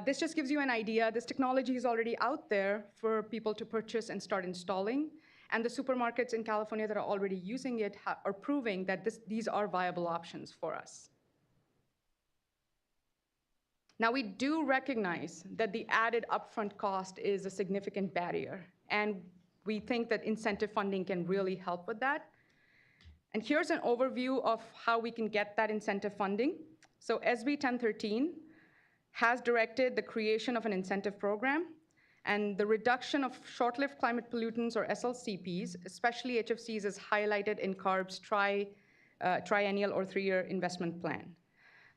This just gives you an idea. This technology is already out there for people to purchase and start installing. And the supermarkets in California that are already using it are proving that these are viable options for us. Now, we do recognize that the added upfront cost is a significant barrier, and we think that incentive funding can really help with that. And here's an overview of how we can get that incentive funding. So SB 1013 has directed the creation of an incentive program, and the reduction of short-lived climate pollutants, or SLCPs, especially HFCs, is highlighted in CARB's triennial or 3-year investment plan.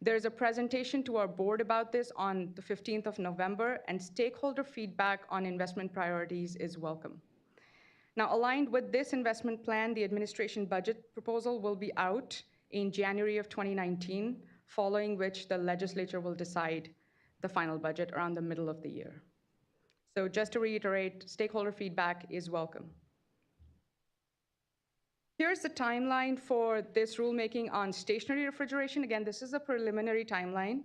There's a presentation to our board about this on the 15th of November, and stakeholder feedback on investment priorities is welcome. Now, aligned with this investment plan, the administration budget proposal will be out in January of 2019, following which the legislature will decide the final budget around the middle of the year. So just to reiterate, stakeholder feedback is welcome. Here's the timeline for this rulemaking on stationary refrigeration. Again, this is a preliminary timeline.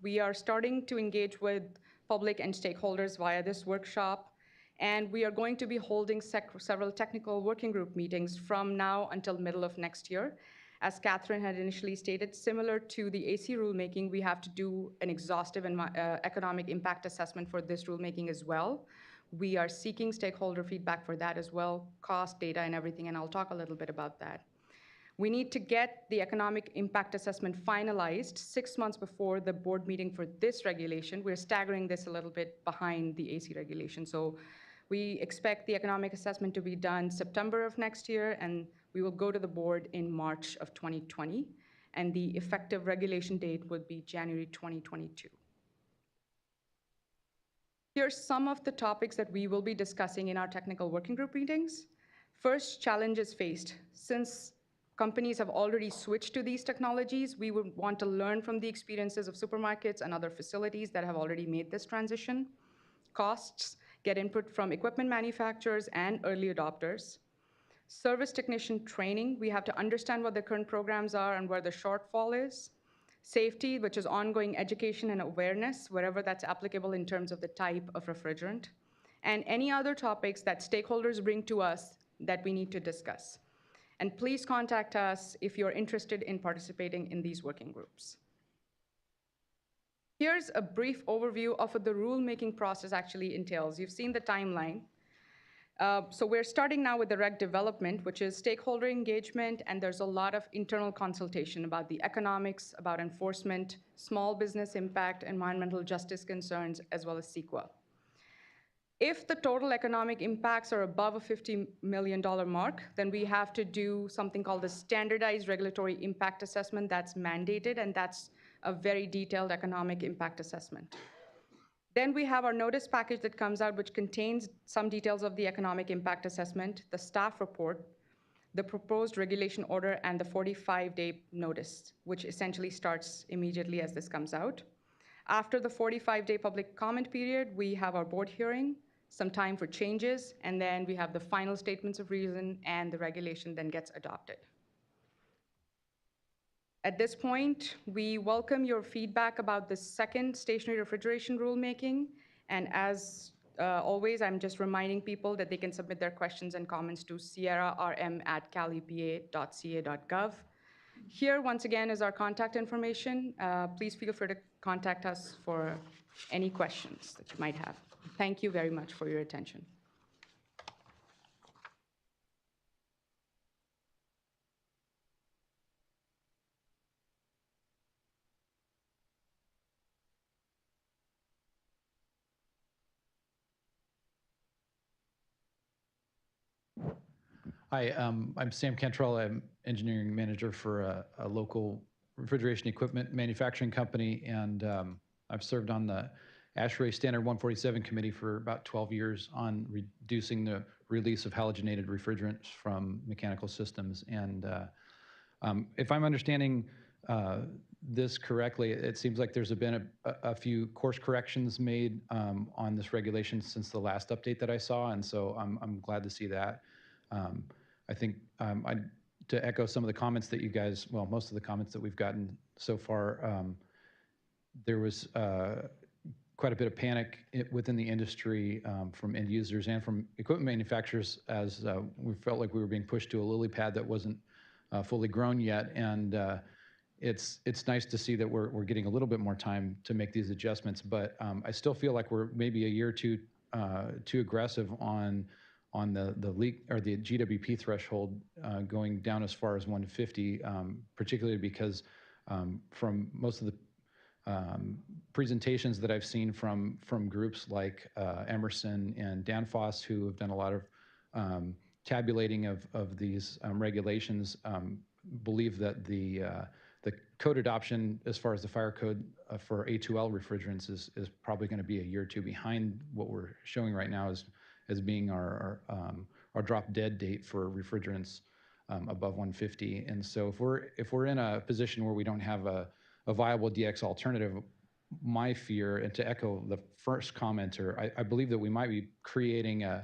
We are starting to engage with public and stakeholders via this workshop, and we are going to be holding several technical working group meetings from now until middle of next year. As Catherine had initially stated, similar to the AC rulemaking, we have to do an exhaustive economic impact assessment for this rulemaking as well. We are seeking stakeholder feedback for that as well, cost, data, and everything, and I'll talk a little bit about that. We need to get the economic impact assessment finalized 6 months before the board meeting for this regulation. We're staggering this a little bit behind the AC regulation. So we expect the economic assessment to be done September of next year, and we will go to the board in March of 2020, and the effective regulation date would be January 2022. Here's some of the topics that we will be discussing in our technical working group meetings. First, challenges faced. Since companies have already switched to these technologies, we would want to learn from the experiences of supermarkets and other facilities that have already made this transition. Costs, get input from equipment manufacturers and early adopters. Service technician training, we have to understand what the current programs are and where the shortfall is. Safety, which is ongoing education and awareness, wherever that's applicable in terms of the type of refrigerant. And any other topics that stakeholders bring to us that we need to discuss. And please contact us if you're interested in participating in these working groups. Here's a brief overview of what the rulemaking process actually entails. You've seen the timeline. So we're starting now with the reg development, which is stakeholder engagement, and there's a lot of internal consultation about the economics, about enforcement, small business impact, environmental justice concerns, as well as CEQA. If the total economic impacts are above a $50 million mark, then we have to do something called the standardized regulatory impact assessment that's mandated, and that's a very detailed economic impact assessment. Then we have our notice package that comes out, which contains some details of the economic impact assessment, the staff report, the proposed regulation order, and the 45-day notice, which essentially starts immediately as this comes out. After the 45-day public comment period, we have our board hearing, some time for changes, and then we have the final statements of reason, and the regulation then gets adopted. At this point, we welcome your feedback about the second stationary refrigeration rulemaking. And as always, I'm just reminding people that they can submit their questions and comments to sierrarm@calipa.ca.gov. Here, once again, is our contact information. Please feel free to contact us for any questions that you might have. Thank you very much for your attention. Hi, I'm Sam Cantrell. I'm engineering manager for a local refrigeration equipment manufacturing company, and I've served on the ASHRAE Standard 147 committee for about 12 years on reducing the release of halogenated refrigerants from mechanical systems. And if I'm understanding this correctly, it seems like there's been a few course corrections made on this regulation since the last update that I saw, and so I'm glad to see that. I think to echo some of the comments that you guys, well, most of the comments that we've gotten so far, there was quite a bit of panic within the industry from end users and from equipment manufacturers as we felt like we were being pushed to a lily pad that wasn't fully grown yet. And it's nice to see that we're getting a little bit more time to make these adjustments, but I still feel like we're maybe a year or two too aggressive on the leak or the GWP threshold going down as far as 150, particularly because from most of the presentations that I've seen from groups like Emerson and Danfoss, who have done a lot of tabulating of these regulations, believe that the code adoption as far as the fire code for A2L refrigerants is probably going to be a year or two behind what we're showing right now as being our drop dead date for refrigerants above 150. And so if we're in a position where we don't have a viable DX alternative, my fear, and to echo the first commenter, I believe that we might be creating an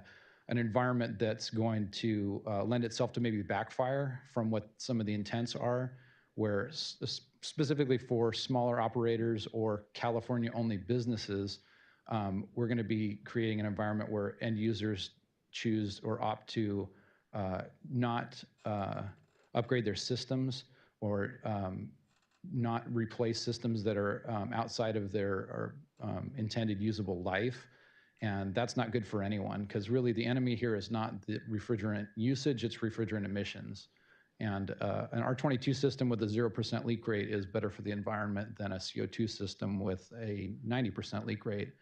environment that's going to lend itself to maybe backfire from what some of the intents are, where specifically for smaller operators or California-only businesses, we're going to be creating an environment where end users choose or opt to not upgrade their systems or not replace systems that are outside of their intended usable life. And that's not good for anyone, because really the enemy here is not the refrigerant usage, it's refrigerant emissions. And an R22 system with a 0% leak rate is better for the environment than a CO2 system with a 90% leak rate.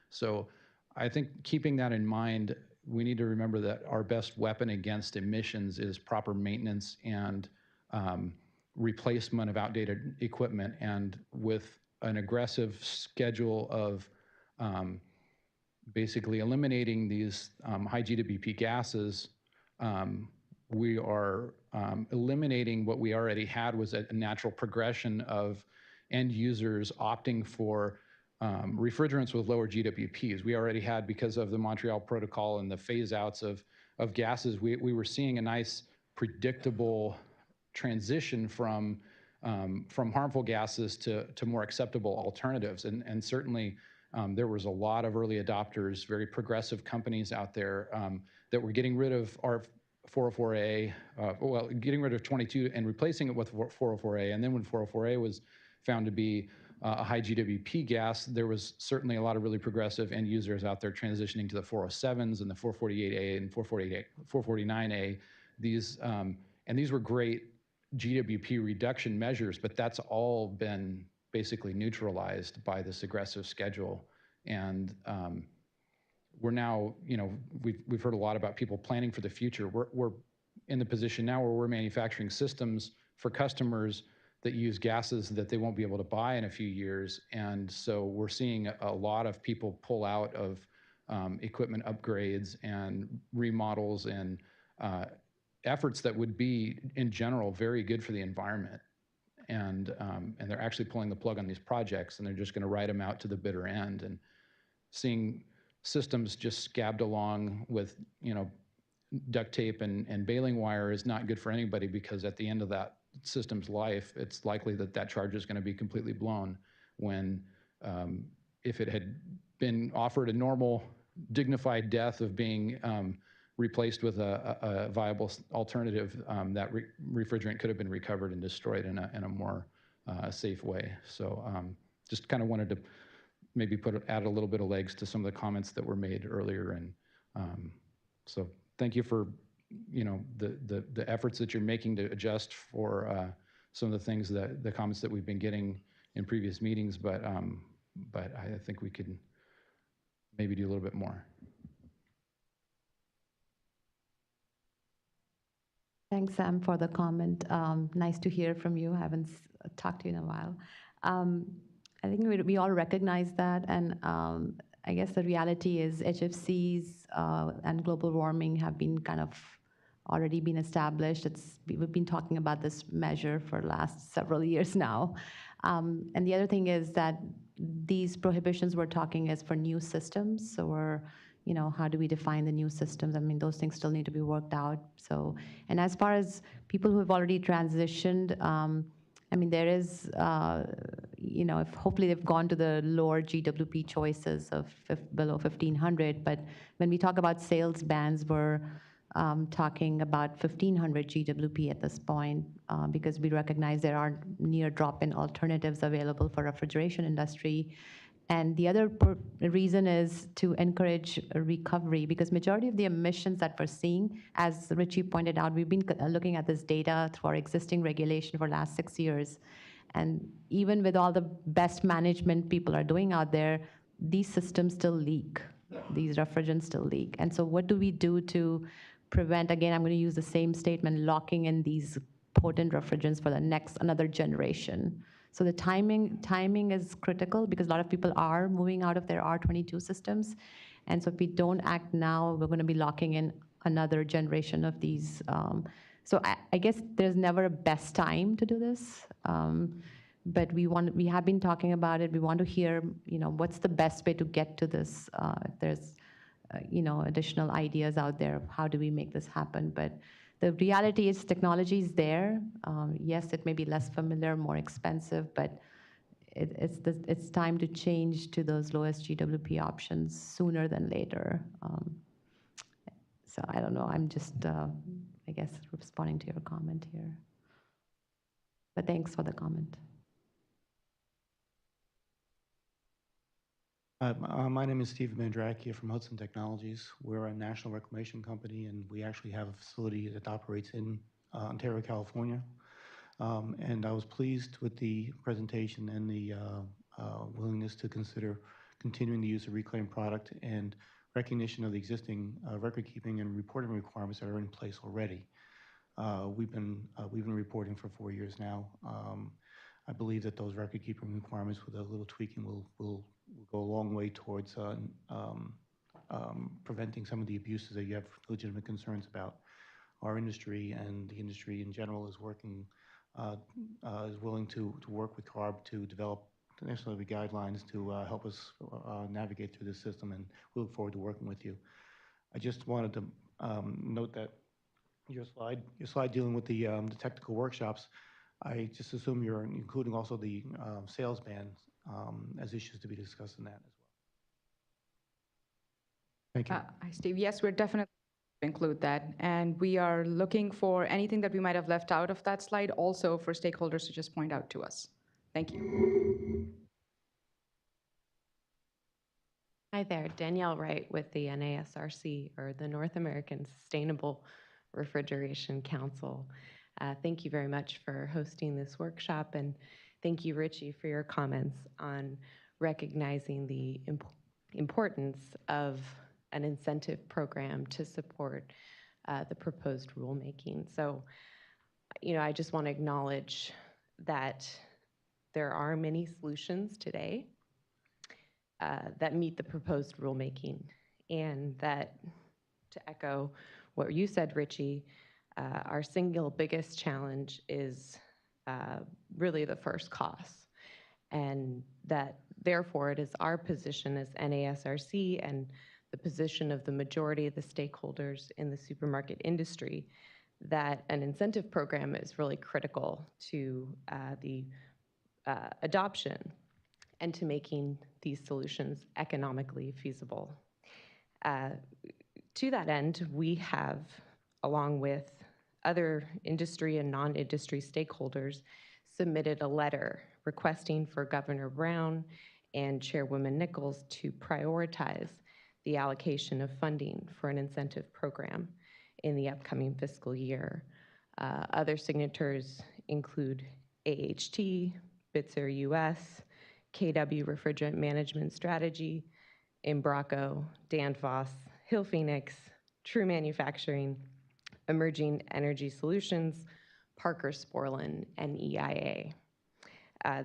So I think keeping that in mind, we need to remember that our best weapon against emissions is proper maintenance and replacement of outdated equipment. And with an aggressive schedule of basically eliminating these high GWP gases, we are eliminating what we already had was a natural progression of end users opting for refrigerants with lower GWPs. We already had, because of the Montreal Protocol and the phase outs of gases, we were seeing a nice predictable transition from harmful gases to more acceptable alternatives. And certainly there was a lot of early adopters, very progressive companies out there that were getting rid of our 404A, well, getting rid of 22 and replacing it with 404A. And then when 404A was found to be a high GWP gas, there was certainly a lot of really progressive end users out there transitioning to the 407s and the 448A and 449A. And these were great GWP reduction measures, but that's all been basically neutralized by this aggressive schedule. And we're now, we've heard a lot about people planning for the future. We're in the position now where we're manufacturing systems for customers that use gases that they won't be able to buy in a few years. And so we're seeing a lot of people pull out of equipment upgrades and remodels and efforts that would be, in general, very good for the environment. And they're actually pulling the plug on these projects, and they're just going to ride them out to the bitter end. And seeing systems just scabbed along with, duct tape and baling wire is not good for anybody, because at the end of that system's life, it's likely that that charge is going to be completely blown when, if it had been offered a normal, dignified death of being replaced with a viable alternative, that refrigerant could have been recovered and destroyed in a more safe way. So just kind of wanted to maybe add a little bit of legs to some of the comments that were made earlier. And so thank you for the efforts that you're making to adjust for some of the things the comments that we've been getting in previous meetings. But I think we could maybe do a little bit more. Thanks, Sam, for the comment. Nice to hear from you. I haven't talked to you in a while. I think we all recognize that, and I guess the reality is HFCs and global warming have been kind of already been established. We've been talking about this measure for the last several years now. And the other thing is that these prohibitions we're talking is for new systems. So we're, how do we define the new systems? I mean, those things still need to be worked out. So, and as far as people who have already transitioned, I mean, there is, if hopefully they've gone to the lower GWP choices of below 1,500. But when we talk about sales bands, we're talking about 1,500 GWP at this point because we recognize there are near drop-in alternatives available for refrigeration industry. And the other reason is to encourage a recovery, because majority of the emissions that we're seeing, as Richie pointed out, we've been looking at this data through our existing regulation for the last 6 years. And even with all the best management people are doing out there, these systems still leak. These refrigerants still leak. And so what do we do to prevent, again, I'm going to use the same statement, locking in these potent refrigerants for another generation? So the timing is critical because a lot of people are moving out of their R22 systems. And so if we don't act now, we're going to be locking in another generation of these. So I guess there's never a best time to do this. But we have been talking about it. We want to hear, what's the best way to get to this. If there's, additional ideas out there, how do we make this happen? But the reality is technology is there. Yes, it may be less familiar, more expensive, but it's time to change to those lowest GWP options sooner than later. So I don't know. I'm just, I guess, responding to your comment here. But thanks for the comment. My name is Steve Mandrakia from Hudson Technologies. We're a national reclamation company, and we actually have a facility that operates in Ontario, California. And I was pleased with the presentation and the willingness to consider continuing the use of reclaimed product and recognition of the existing record keeping and reporting requirements that are in place already. We've been reporting for 4 years now. I believe that those record keeping requirements with a little tweaking will go a long way towards preventing some of the abuses that you have legitimate concerns about. Our industry and the industry in general is working, is willing to work with CARB to develop necessarily guidelines to help us navigate through this system, and we look forward to working with you. I just wanted to note that your slide dealing with the technical workshops, I just assume you're including also the sales bans as issues to be discussed in that as well. Thank you. Hi, Steve. Yes, we're definitely include that. And we are looking for anything that we might have left out of that slide also for stakeholders to just point out to us. Thank you. Hi there, Danielle Wright with the NASRC, or the North American Sustainable Refrigeration Council. Thank you very much for hosting this workshop, and thank you, Richie, for your comments on recognizing the importance of an incentive program to support the proposed rulemaking. So, I just want to acknowledge that there are many solutions today that meet the proposed rulemaking, and that, to echo what you said, Richie, our single biggest challenge is really the first cost, and that therefore it is our position as NASRC and the position of the majority of the stakeholders in the supermarket industry that an incentive program is really critical to the adoption and to making these solutions economically feasible. To that end, we have, along with other industry and non-industry stakeholders, submitted a letter requesting for Governor Brown and Chairwoman Nichols to prioritize the allocation of funding for an incentive program in the upcoming fiscal year. Other signators include AHT, Bitzer US, KW Refrigerant Management Strategy, Embraco, Danfoss, Hill Phoenix, True Manufacturing, Emerging Energy Solutions, Parker Sporlin, and EIA.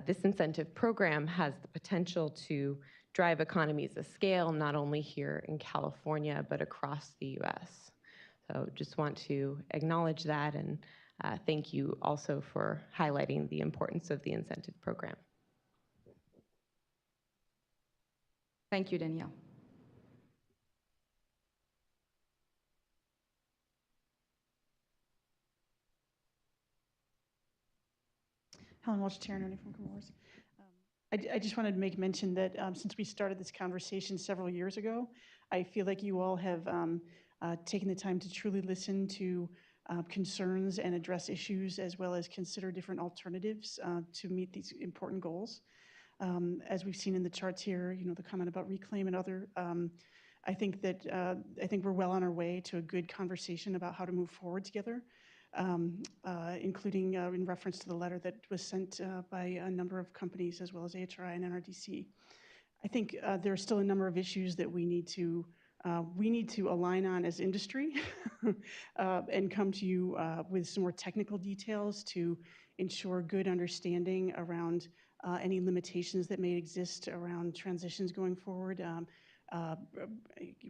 This incentive program has the potential to drive economies of scale, not only here in California, but across the US. So just want to acknowledge that, and thank you also for highlighting the importance of the incentive program. Thank you, Danielle. Helen Walsh, Chair Noni from Comores. I just wanted to make mention that since we started this conversation several years ago, I feel like you all have taken the time to truly listen to concerns and address issues, as well as consider different alternatives to meet these important goals. As we've seen in the charts here, the comment about reclaim and other, I think we're well on our way to a good conversation about how to move forward together, including in reference to the letter that was sent by a number of companies, as well as AHRI and NRDC. I think there are still a number of issues that we need to align on as industry and come to you with some more technical details to ensure good understanding around any limitations that may exist around transitions going forward,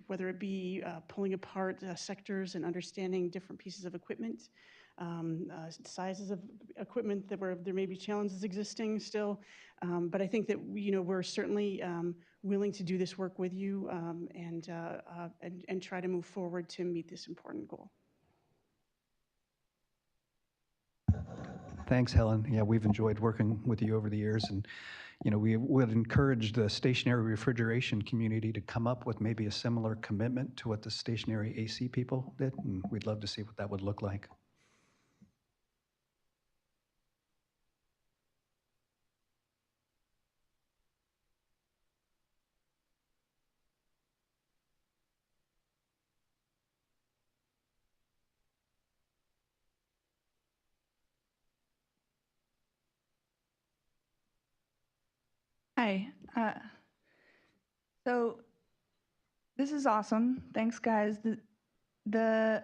whether it be pulling apart sectors and understanding different pieces of equipment, sizes of equipment where there may be challenges existing still. But I think that we're certainly willing to do this work with you and try to move forward to meet this important goal. Thanks, Helen. Yeah, we've enjoyed working with you over the years, and we would encourage the stationary refrigeration community to come up with maybe a similar commitment to what the stationary AC people did, and we'd love to see what that would look like. Hi. So this is awesome. Thanks, guys. The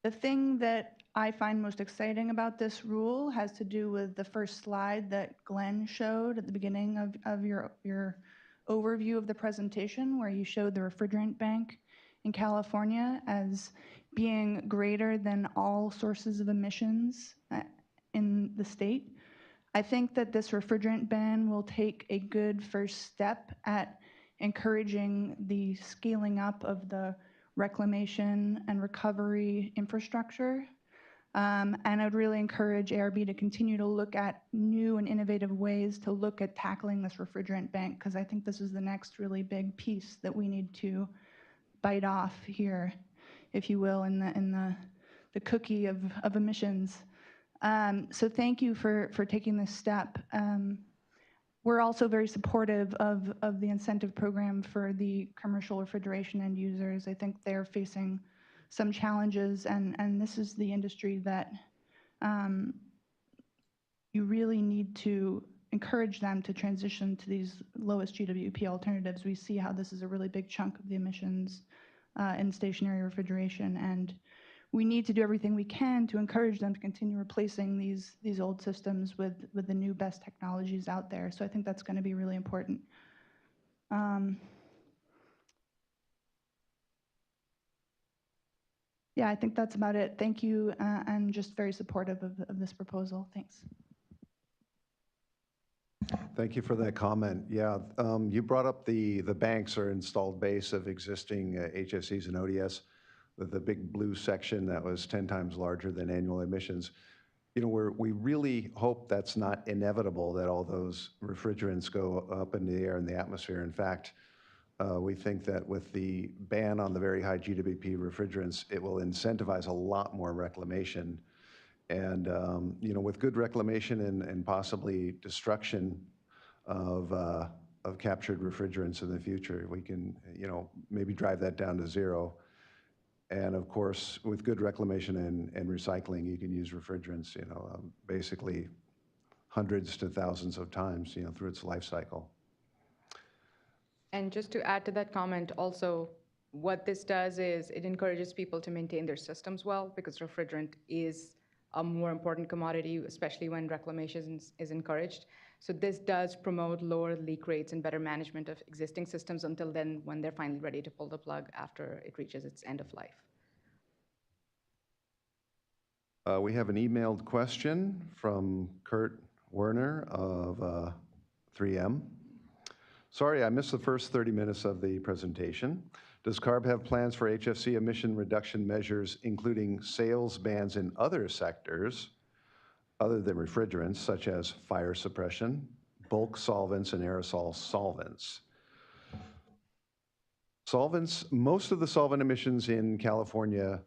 thing that I find most exciting about this rule has to do with the first slide that Glenn showed at the beginning of your overview of the presentation, where you showed the refrigerant bank in California as being greater than all sources of emissions in the state. I think that this refrigerant ban will take a good first step at encouraging the scaling up of the reclamation and recovery infrastructure. And I would really encourage ARB to continue to look at new and innovative ways to look at tackling this refrigerant bank, because I think this is the next really big piece that we need to bite off here, if you will, in the cookie of emissions. So thank you for taking this step. We're also very supportive of the incentive program for the commercial refrigeration end users. I think they're facing some challenges, and this is the industry that you really need to encourage them to transition to these lowest GWP alternatives. We see how this is a really big chunk of the emissions in stationary refrigeration, and we need to do everything we can to encourage them to continue replacing these old systems with the new best technologies out there. So I think that's going to be really important. Yeah, I think that's about it. Thank you, and just very supportive of this proposal. Thanks. Thank you for that comment. Yeah, you brought up the banks or installed base of existing HFCs and ODS. The big blue section that was 10 times larger than annual emissions. We really hope that's not inevitable, that all those refrigerants go up in the air in the atmosphere. In fact, we think that with the ban on the very high GWP refrigerants, it will incentivize a lot more reclamation. And with good reclamation and possibly destruction of captured refrigerants in the future, we can maybe drive that down to zero. And of course, with good reclamation and recycling, you can use refrigerants, basically hundreds to thousands of times, through its life cycle. And just to add to that comment, also, what this does is it encourages people to maintain their systems well, because refrigerant is a more important commodity, especially when reclamation is encouraged. So this does promote lower leak rates and better management of existing systems until then, when they're finally ready to pull the plug after it reaches its end of life. We have an emailed question from Kurt Werner of 3M. Sorry, I missed the first 30 minutes of the presentation. Does CARB have plans for HFC emission reduction measures, including sales bans in other sectors? other than refrigerants, such as fire suppression, bulk solvents, and aerosol solvents. Solvents, most of the solvent emissions in California,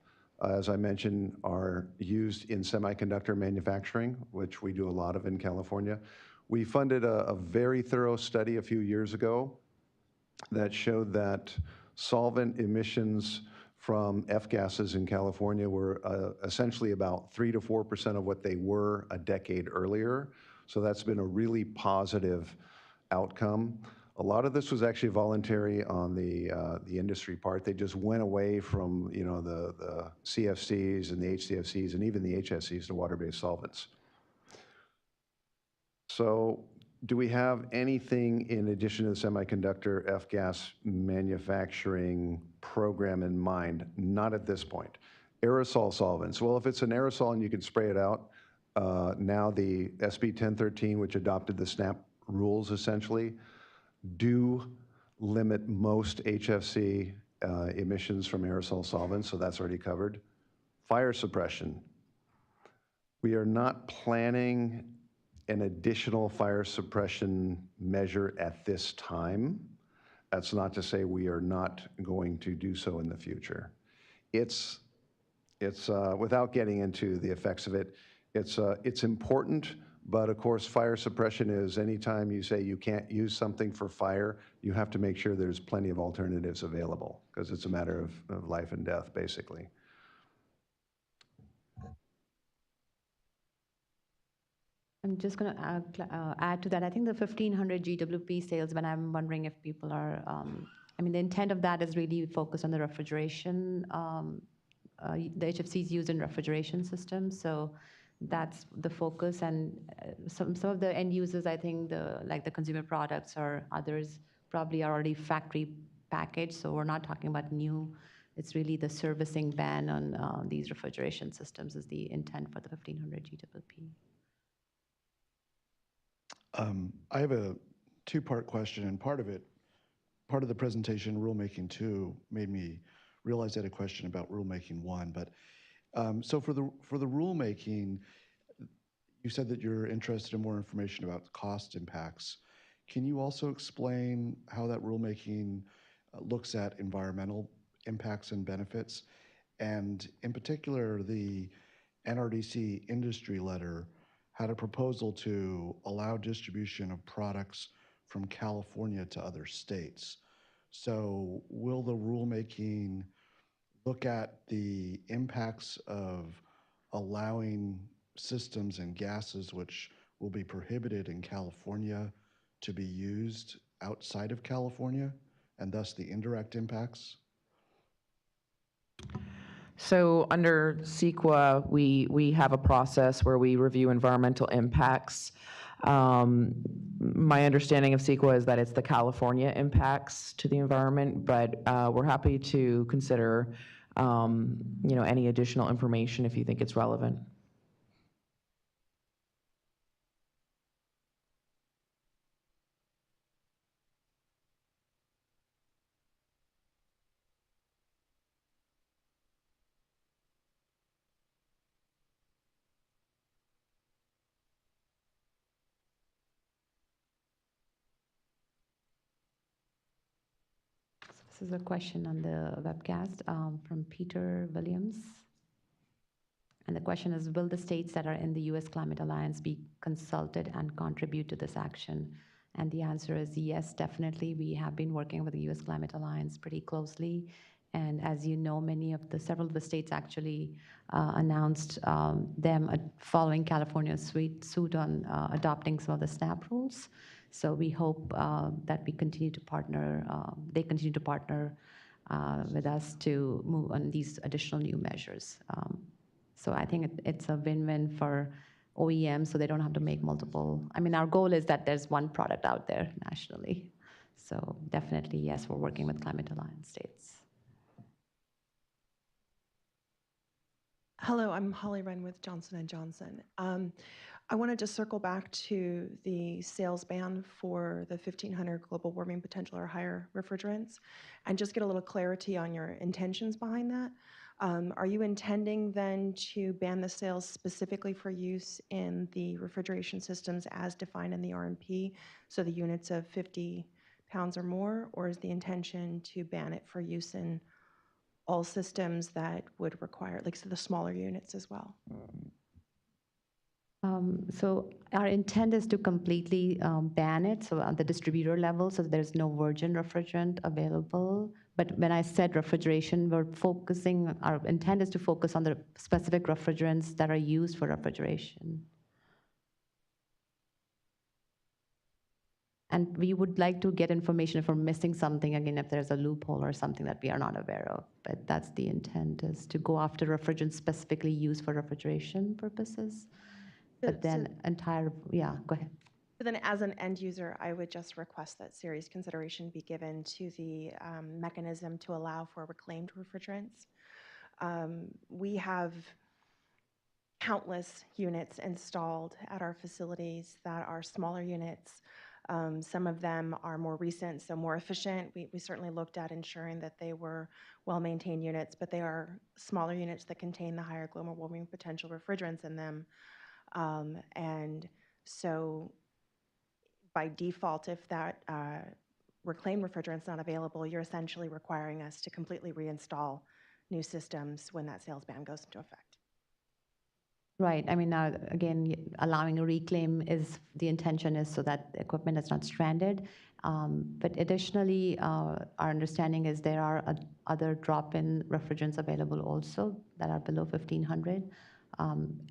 as I mentioned, are used in semiconductor manufacturing, which we do a lot of in California. We funded a very thorough study a few years ago that showed that solvent emissions from F-gases in California were essentially about 3 to 4% of what they were a decade earlier. So that's been a really positive outcome. A lot of this was actually voluntary on the industry part. They just went away from the CFCs and the HCFCs and even the HFCs to water-based solvents. So do we have anything in addition to the semiconductor F-gas manufacturing program in mind? Not at this point. Aerosol solvents. Well, if it's an aerosol and you can spray it out, now the SB 1013, which adopted the SNAP rules essentially, do limit most HFC emissions from aerosol solvents, so that's already covered. Fire suppression. We are not planning an additional fire suppression measure at this time. That's not to say we are not going to do so in the future. It's without getting into the effects of it, it's important, but of course fire suppression is anytime you say you can't use something for fire, you have to make sure there's plenty of alternatives available because it's a matter of life and death, basically. I'm just going to add to that. I think the 1,500 GWP sales, when I'm wondering if people are, I mean, the intent of that is really focused on the refrigeration, the HFCs used in refrigeration systems. So that's the focus. And some of the end users, I think, like the consumer products or others, probably are already factory packaged. So we're not talking about new. It's really the servicing ban on these refrigeration systems is the intent for the 1,500 GWP. I have a two-part question, and part of the presentation, Rulemaking 2, made me realize I had a question about Rulemaking 1. But so for the rulemaking, you said that you're interested in more information about cost impacts. Can you also explain how that rulemaking looks at environmental impacts and benefits? And in particular, the NRDC industry letter had a proposal to allow distribution of products from California to other states. So will the rulemaking look at the impacts of allowing systems and gases which will be prohibited in California to be used outside of California, and thus the indirect impacts? So under CEQA, we have a process where we review environmental impacts. My understanding of CEQA is that it's the California impacts to the environment, but we're happy to consider any additional information if you think it's relevant. This is a question on the webcast from Peter Williams. And the question is, will the states that are in the U.S. Climate Alliance be consulted and contribute to this action? And the answer is yes, definitely. We have been working with the U.S. Climate Alliance pretty closely. And as you know, several of the states actually announced them following California's suit on adopting some of the SNAP rules. So we hope that we continue to partner, they continue to partner with us to move on these additional new measures. So I think it's a win-win for OEMs, so they don't have to make multiple. I mean, our goal is that there's one product out there nationally. So definitely, yes, we're working with Climate Alliance states. Hello, I'm Holly Wren with Johnson & Johnson. I wanted to circle back to the sales ban for the 1,500 global warming potential or higher refrigerants and just get a little clarity on your intentions behind that. Are you intending then to ban the sales specifically for use in the refrigeration systems as defined in the RMP, so the units of 50 pounds or more, or is the intention to ban it for use in all systems that would require, like, so the smaller units as well? So our intent is to completely ban it, so at the distributor level, so there's no virgin refrigerant available. But when I said refrigeration, our intent is to focus on the specific refrigerants that are used for refrigeration. And we would like to get information if we're missing something, again, if there's a loophole or something that we are not aware of. But that's the intent, is to go after refrigerants specifically used for refrigeration purposes. But then go ahead. So then as an end user, I would just request that serious consideration be given to the mechanism to allow for reclaimed refrigerants. We have countless units installed at our facilities that are smaller units. Some of them are more recent, so more efficient. We certainly looked at ensuring that they were well-maintained units, but they are smaller units that contain the higher global warming potential refrigerants in them. And so by default, if that reclaimed refrigerant's not available, you're essentially requiring us to completely reinstall new systems when that sales ban goes into effect. Right. I mean, now, again, allowing a reclaim is, the intention is so that the equipment is not stranded. But additionally, our understanding is there are other drop-in refrigerants available also that are below 1,500.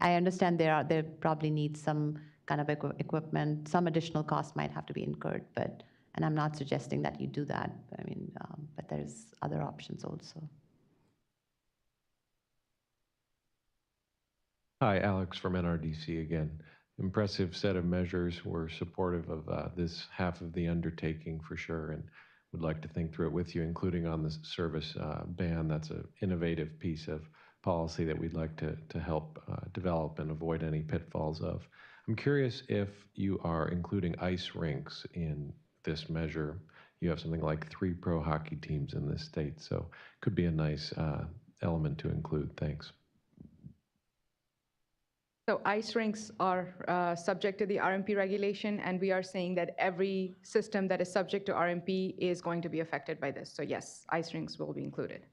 I understand there probably needs some kind of equipment, some additional cost might have to be incurred, and I'm not suggesting that you do that. I mean, but there's other options also. Hi, Alex from NRDC again. Impressive set of measures. We're supportive of this half of the undertaking for sure, and would like to think through it with you, including on the service ban. That's an innovative piece of policy that we'd like to help develop and avoid any pitfalls of. I'm curious if you are including ice rinks in this measure. You have something like 3 pro hockey teams in this state, so could be a nice element to include. Thanks. So ice rinks are subject to the RMP regulation, and we are saying that every system that is subject to RMP is going to be affected by this. So yes, ice rinks will be included.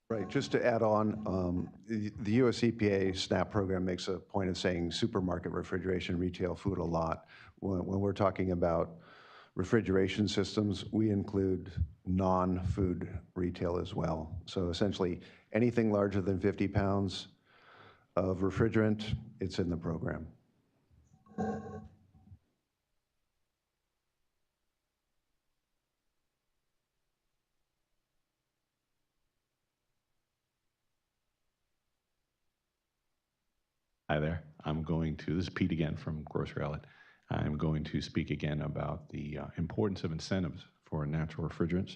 Right, just to add on, the US EPA SNAP program makes a point of saying supermarket refrigeration, retail food a lot. When we're talking about refrigeration systems, we include non-food retail as well. So essentially, anything larger than 50 pounds of refrigerant, it's in the program. Hi there. This is Pete again from Grocery Outlet. I'm going to speak again about the importance of incentives for natural refrigerants.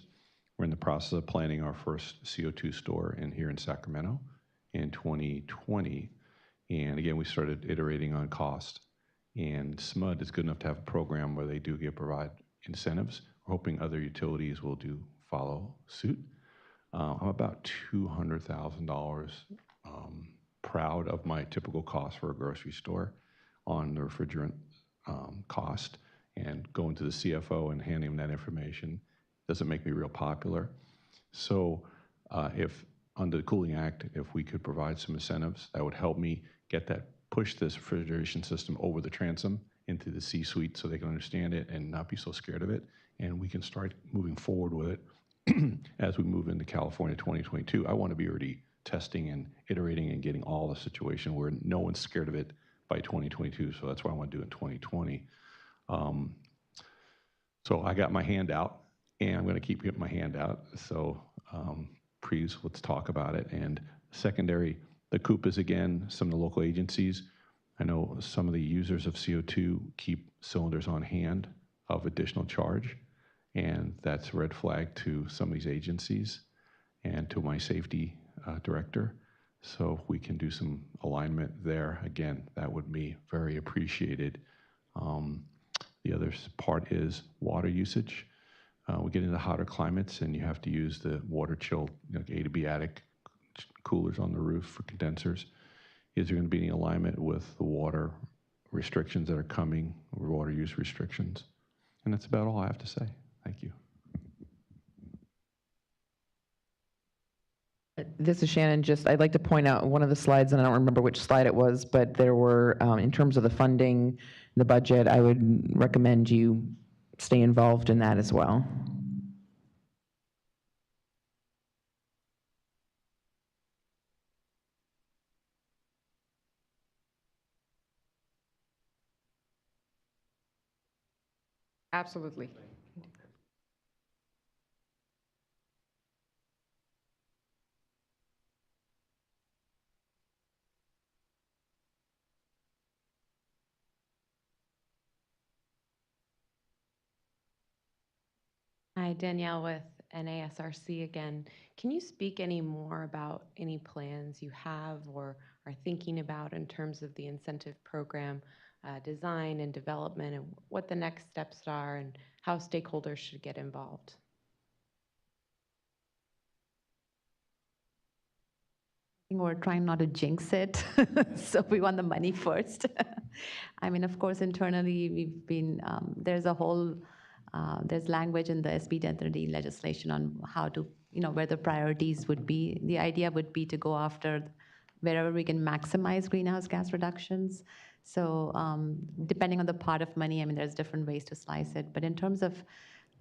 We're in the process of planning our first CO2 store here in Sacramento in 2020. And again, we started iterating on cost. And SMUD is good enough to have a program where they do provide incentives. We're hoping other utilities will follow suit. I'm about $200,000 proud of my typical cost for a grocery store on the refrigerant cost, and going to the CFO and handing him that information doesn't make me real popular. So if under the Cooling Act, if we could provide some incentives, that would help me push this refrigeration system over the transom into the C-suite so they can understand it and not be so scared of it. And we can start moving forward with it as we move into California 2022. I want to be already testing and iterating and getting all the situation where no one's scared of it by 2022. So that's what I want to do in 2020. So I got my hand out, and I'm going to keep getting my hand out. So please, let's talk about it. And secondary, the COOPAs, again, some of the local agencies. I know some of the users of CO2 keep cylinders on hand of additional charge, and that's a red flag to some of these agencies and to my safety director. So if we can do some alignment there, again, that would be very appreciated. The other part is water usage. we get into hotter climates and you have to use the water chilled, A to B attic coolers on the roof for condensers. Is there going to be any alignment with the water restrictions that are coming, or water use restrictions? And that's about all I have to say. Thank you. This is Shannon. I'd like to point out one of the slides, and I don't remember which slide it was, but there were, in terms of the funding, the budget, I would recommend you stay involved in that as well. Absolutely. Hi, Danielle with NASRC again. Can you speak any more about any plans you have or are thinking about in terms of the incentive program design and development, and what the next steps are and how stakeholders should get involved? We're trying not to jinx it, so we want the money first. I mean, of course, internally, we've been, there's a whole, there's language in the SB 1030 legislation on how to, where the priorities would be. The idea would be to go after wherever we can maximize greenhouse gas reductions. So depending on the pot of money, I mean, there's different ways to slice it. But in terms of,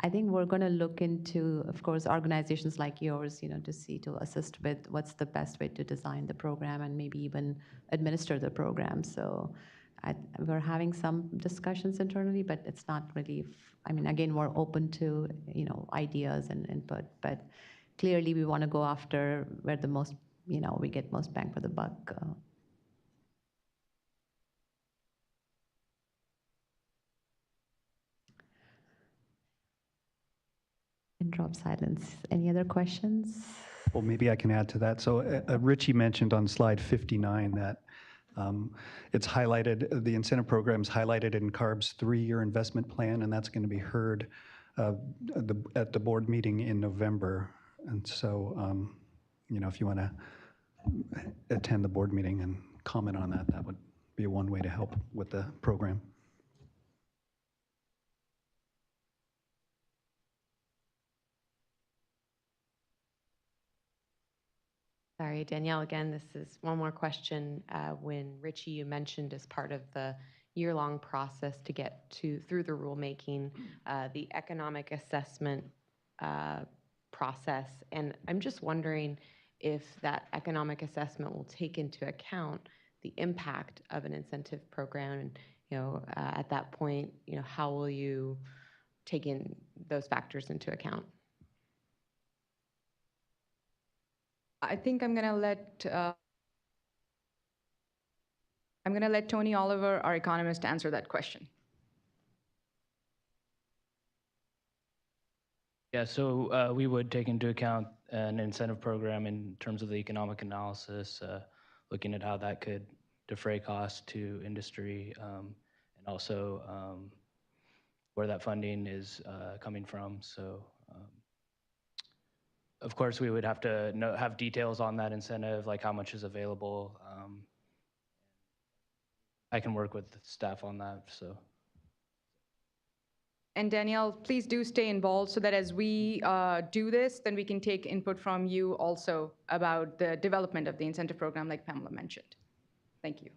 I think we're going to look into, of course, organizations like yours, to assist with what's the best way to design the program and maybe even administer the program. So we're having some discussions internally, but it's not really, I mean, again, we're open to, ideas and input, but clearly we want to go after where the most, we get most bang for the buck. And drop silence. Any other questions? Well, maybe I can add to that. So Richie mentioned on slide 59 that it's highlighted, the incentive program's highlighted in CARB's 3-year investment plan, and that's going to be heard at the board meeting in November. And so, if you want to attend the board meeting and comment on that, that would be one way to help with the program. Sorry, Danielle, again, this is one more question. When Richie, you mentioned as part of the year-long process to get through the rulemaking, the economic assessment process, and I'm just wondering if that economic assessment will take into account the impact of an incentive program, and at that point, how will you take in those factors into account? I think I'm going to let Tony Oliver, our economist, answer that question. Yeah, so we would take into account an incentive program in terms of the economic analysis, looking at how that could defray costs to industry, and also where that funding is coming from. So. Of course, we would have to have details on that incentive, like how much is available. I can work with staff on that. So. And Danielle, please do stay involved so that as we do this, then we can take input from you also about the development of the incentive program, like Pamela mentioned. Thank you.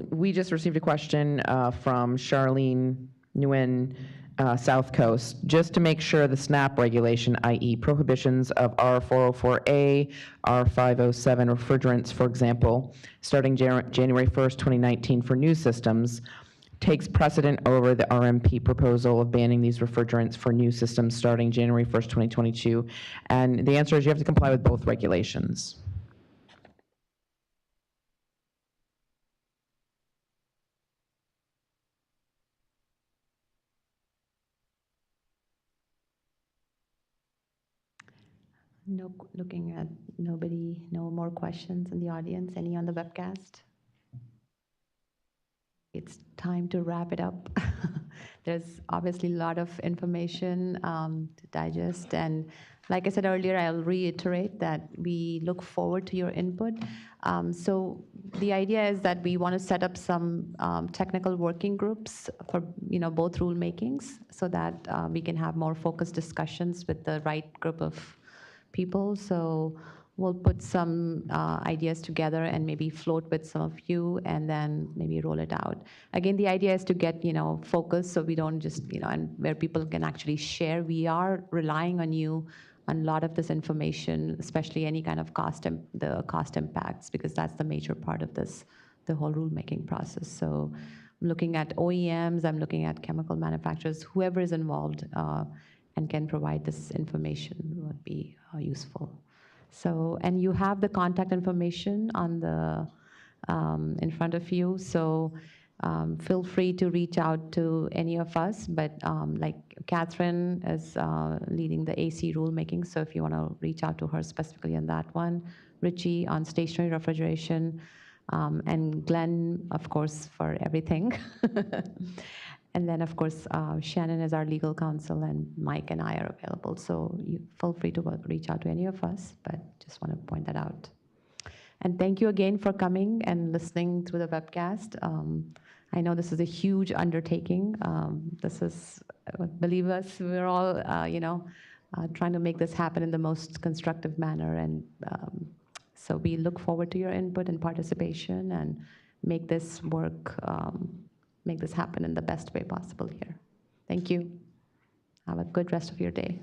We just received a question from Charlene Nguyen, South Coast, just to make sure the SNAP regulation, i.e. prohibitions of R404A, R507 refrigerants, for example, starting January 1st, 2019 for new systems, takes precedent over the RMP proposal of banning these refrigerants for new systems starting January 1st, 2022? And the answer is you have to comply with both regulations. No, looking at nobody, no more questions in the audience. Any on the webcast? It's time to wrap it up. There's obviously a lot of information to digest. And like I said earlier, I'll reiterate that we look forward to your input. So the idea is that we want to set up some technical working groups for both rulemakings so that we can have more focused discussions with the right group of people. So we'll put some ideas together and maybe float with some of you and then maybe roll it out. Again, the idea is to get, focus so we don't just, and where people can actually share. We are relying on you on a lot of this information, especially any kind of the cost impacts, because that's the major part of this, the whole rulemaking process. So I'm looking at OEMs, I'm looking at chemical manufacturers, whoever is involved and can provide this information would be useful. So, and you have the contact information on the in front of you. So feel free to reach out to any of us. But like Catherine is leading the AC rulemaking. So if you want to reach out to her specifically on that one, Richie on stationary refrigeration, and Glenn, of course, for everything. And then, of course, Shannon is our legal counsel, and Mike and I are available. So you feel free to reach out to any of us, but just want to point that out. And thank you again for coming and listening through the webcast. I know this is a huge undertaking. This is, believe us, we're all, trying to make this happen in the most constructive manner. And so we look forward to your input and participation and make this work, make this happen in the best way possible here. Thank you. Have a good rest of your day.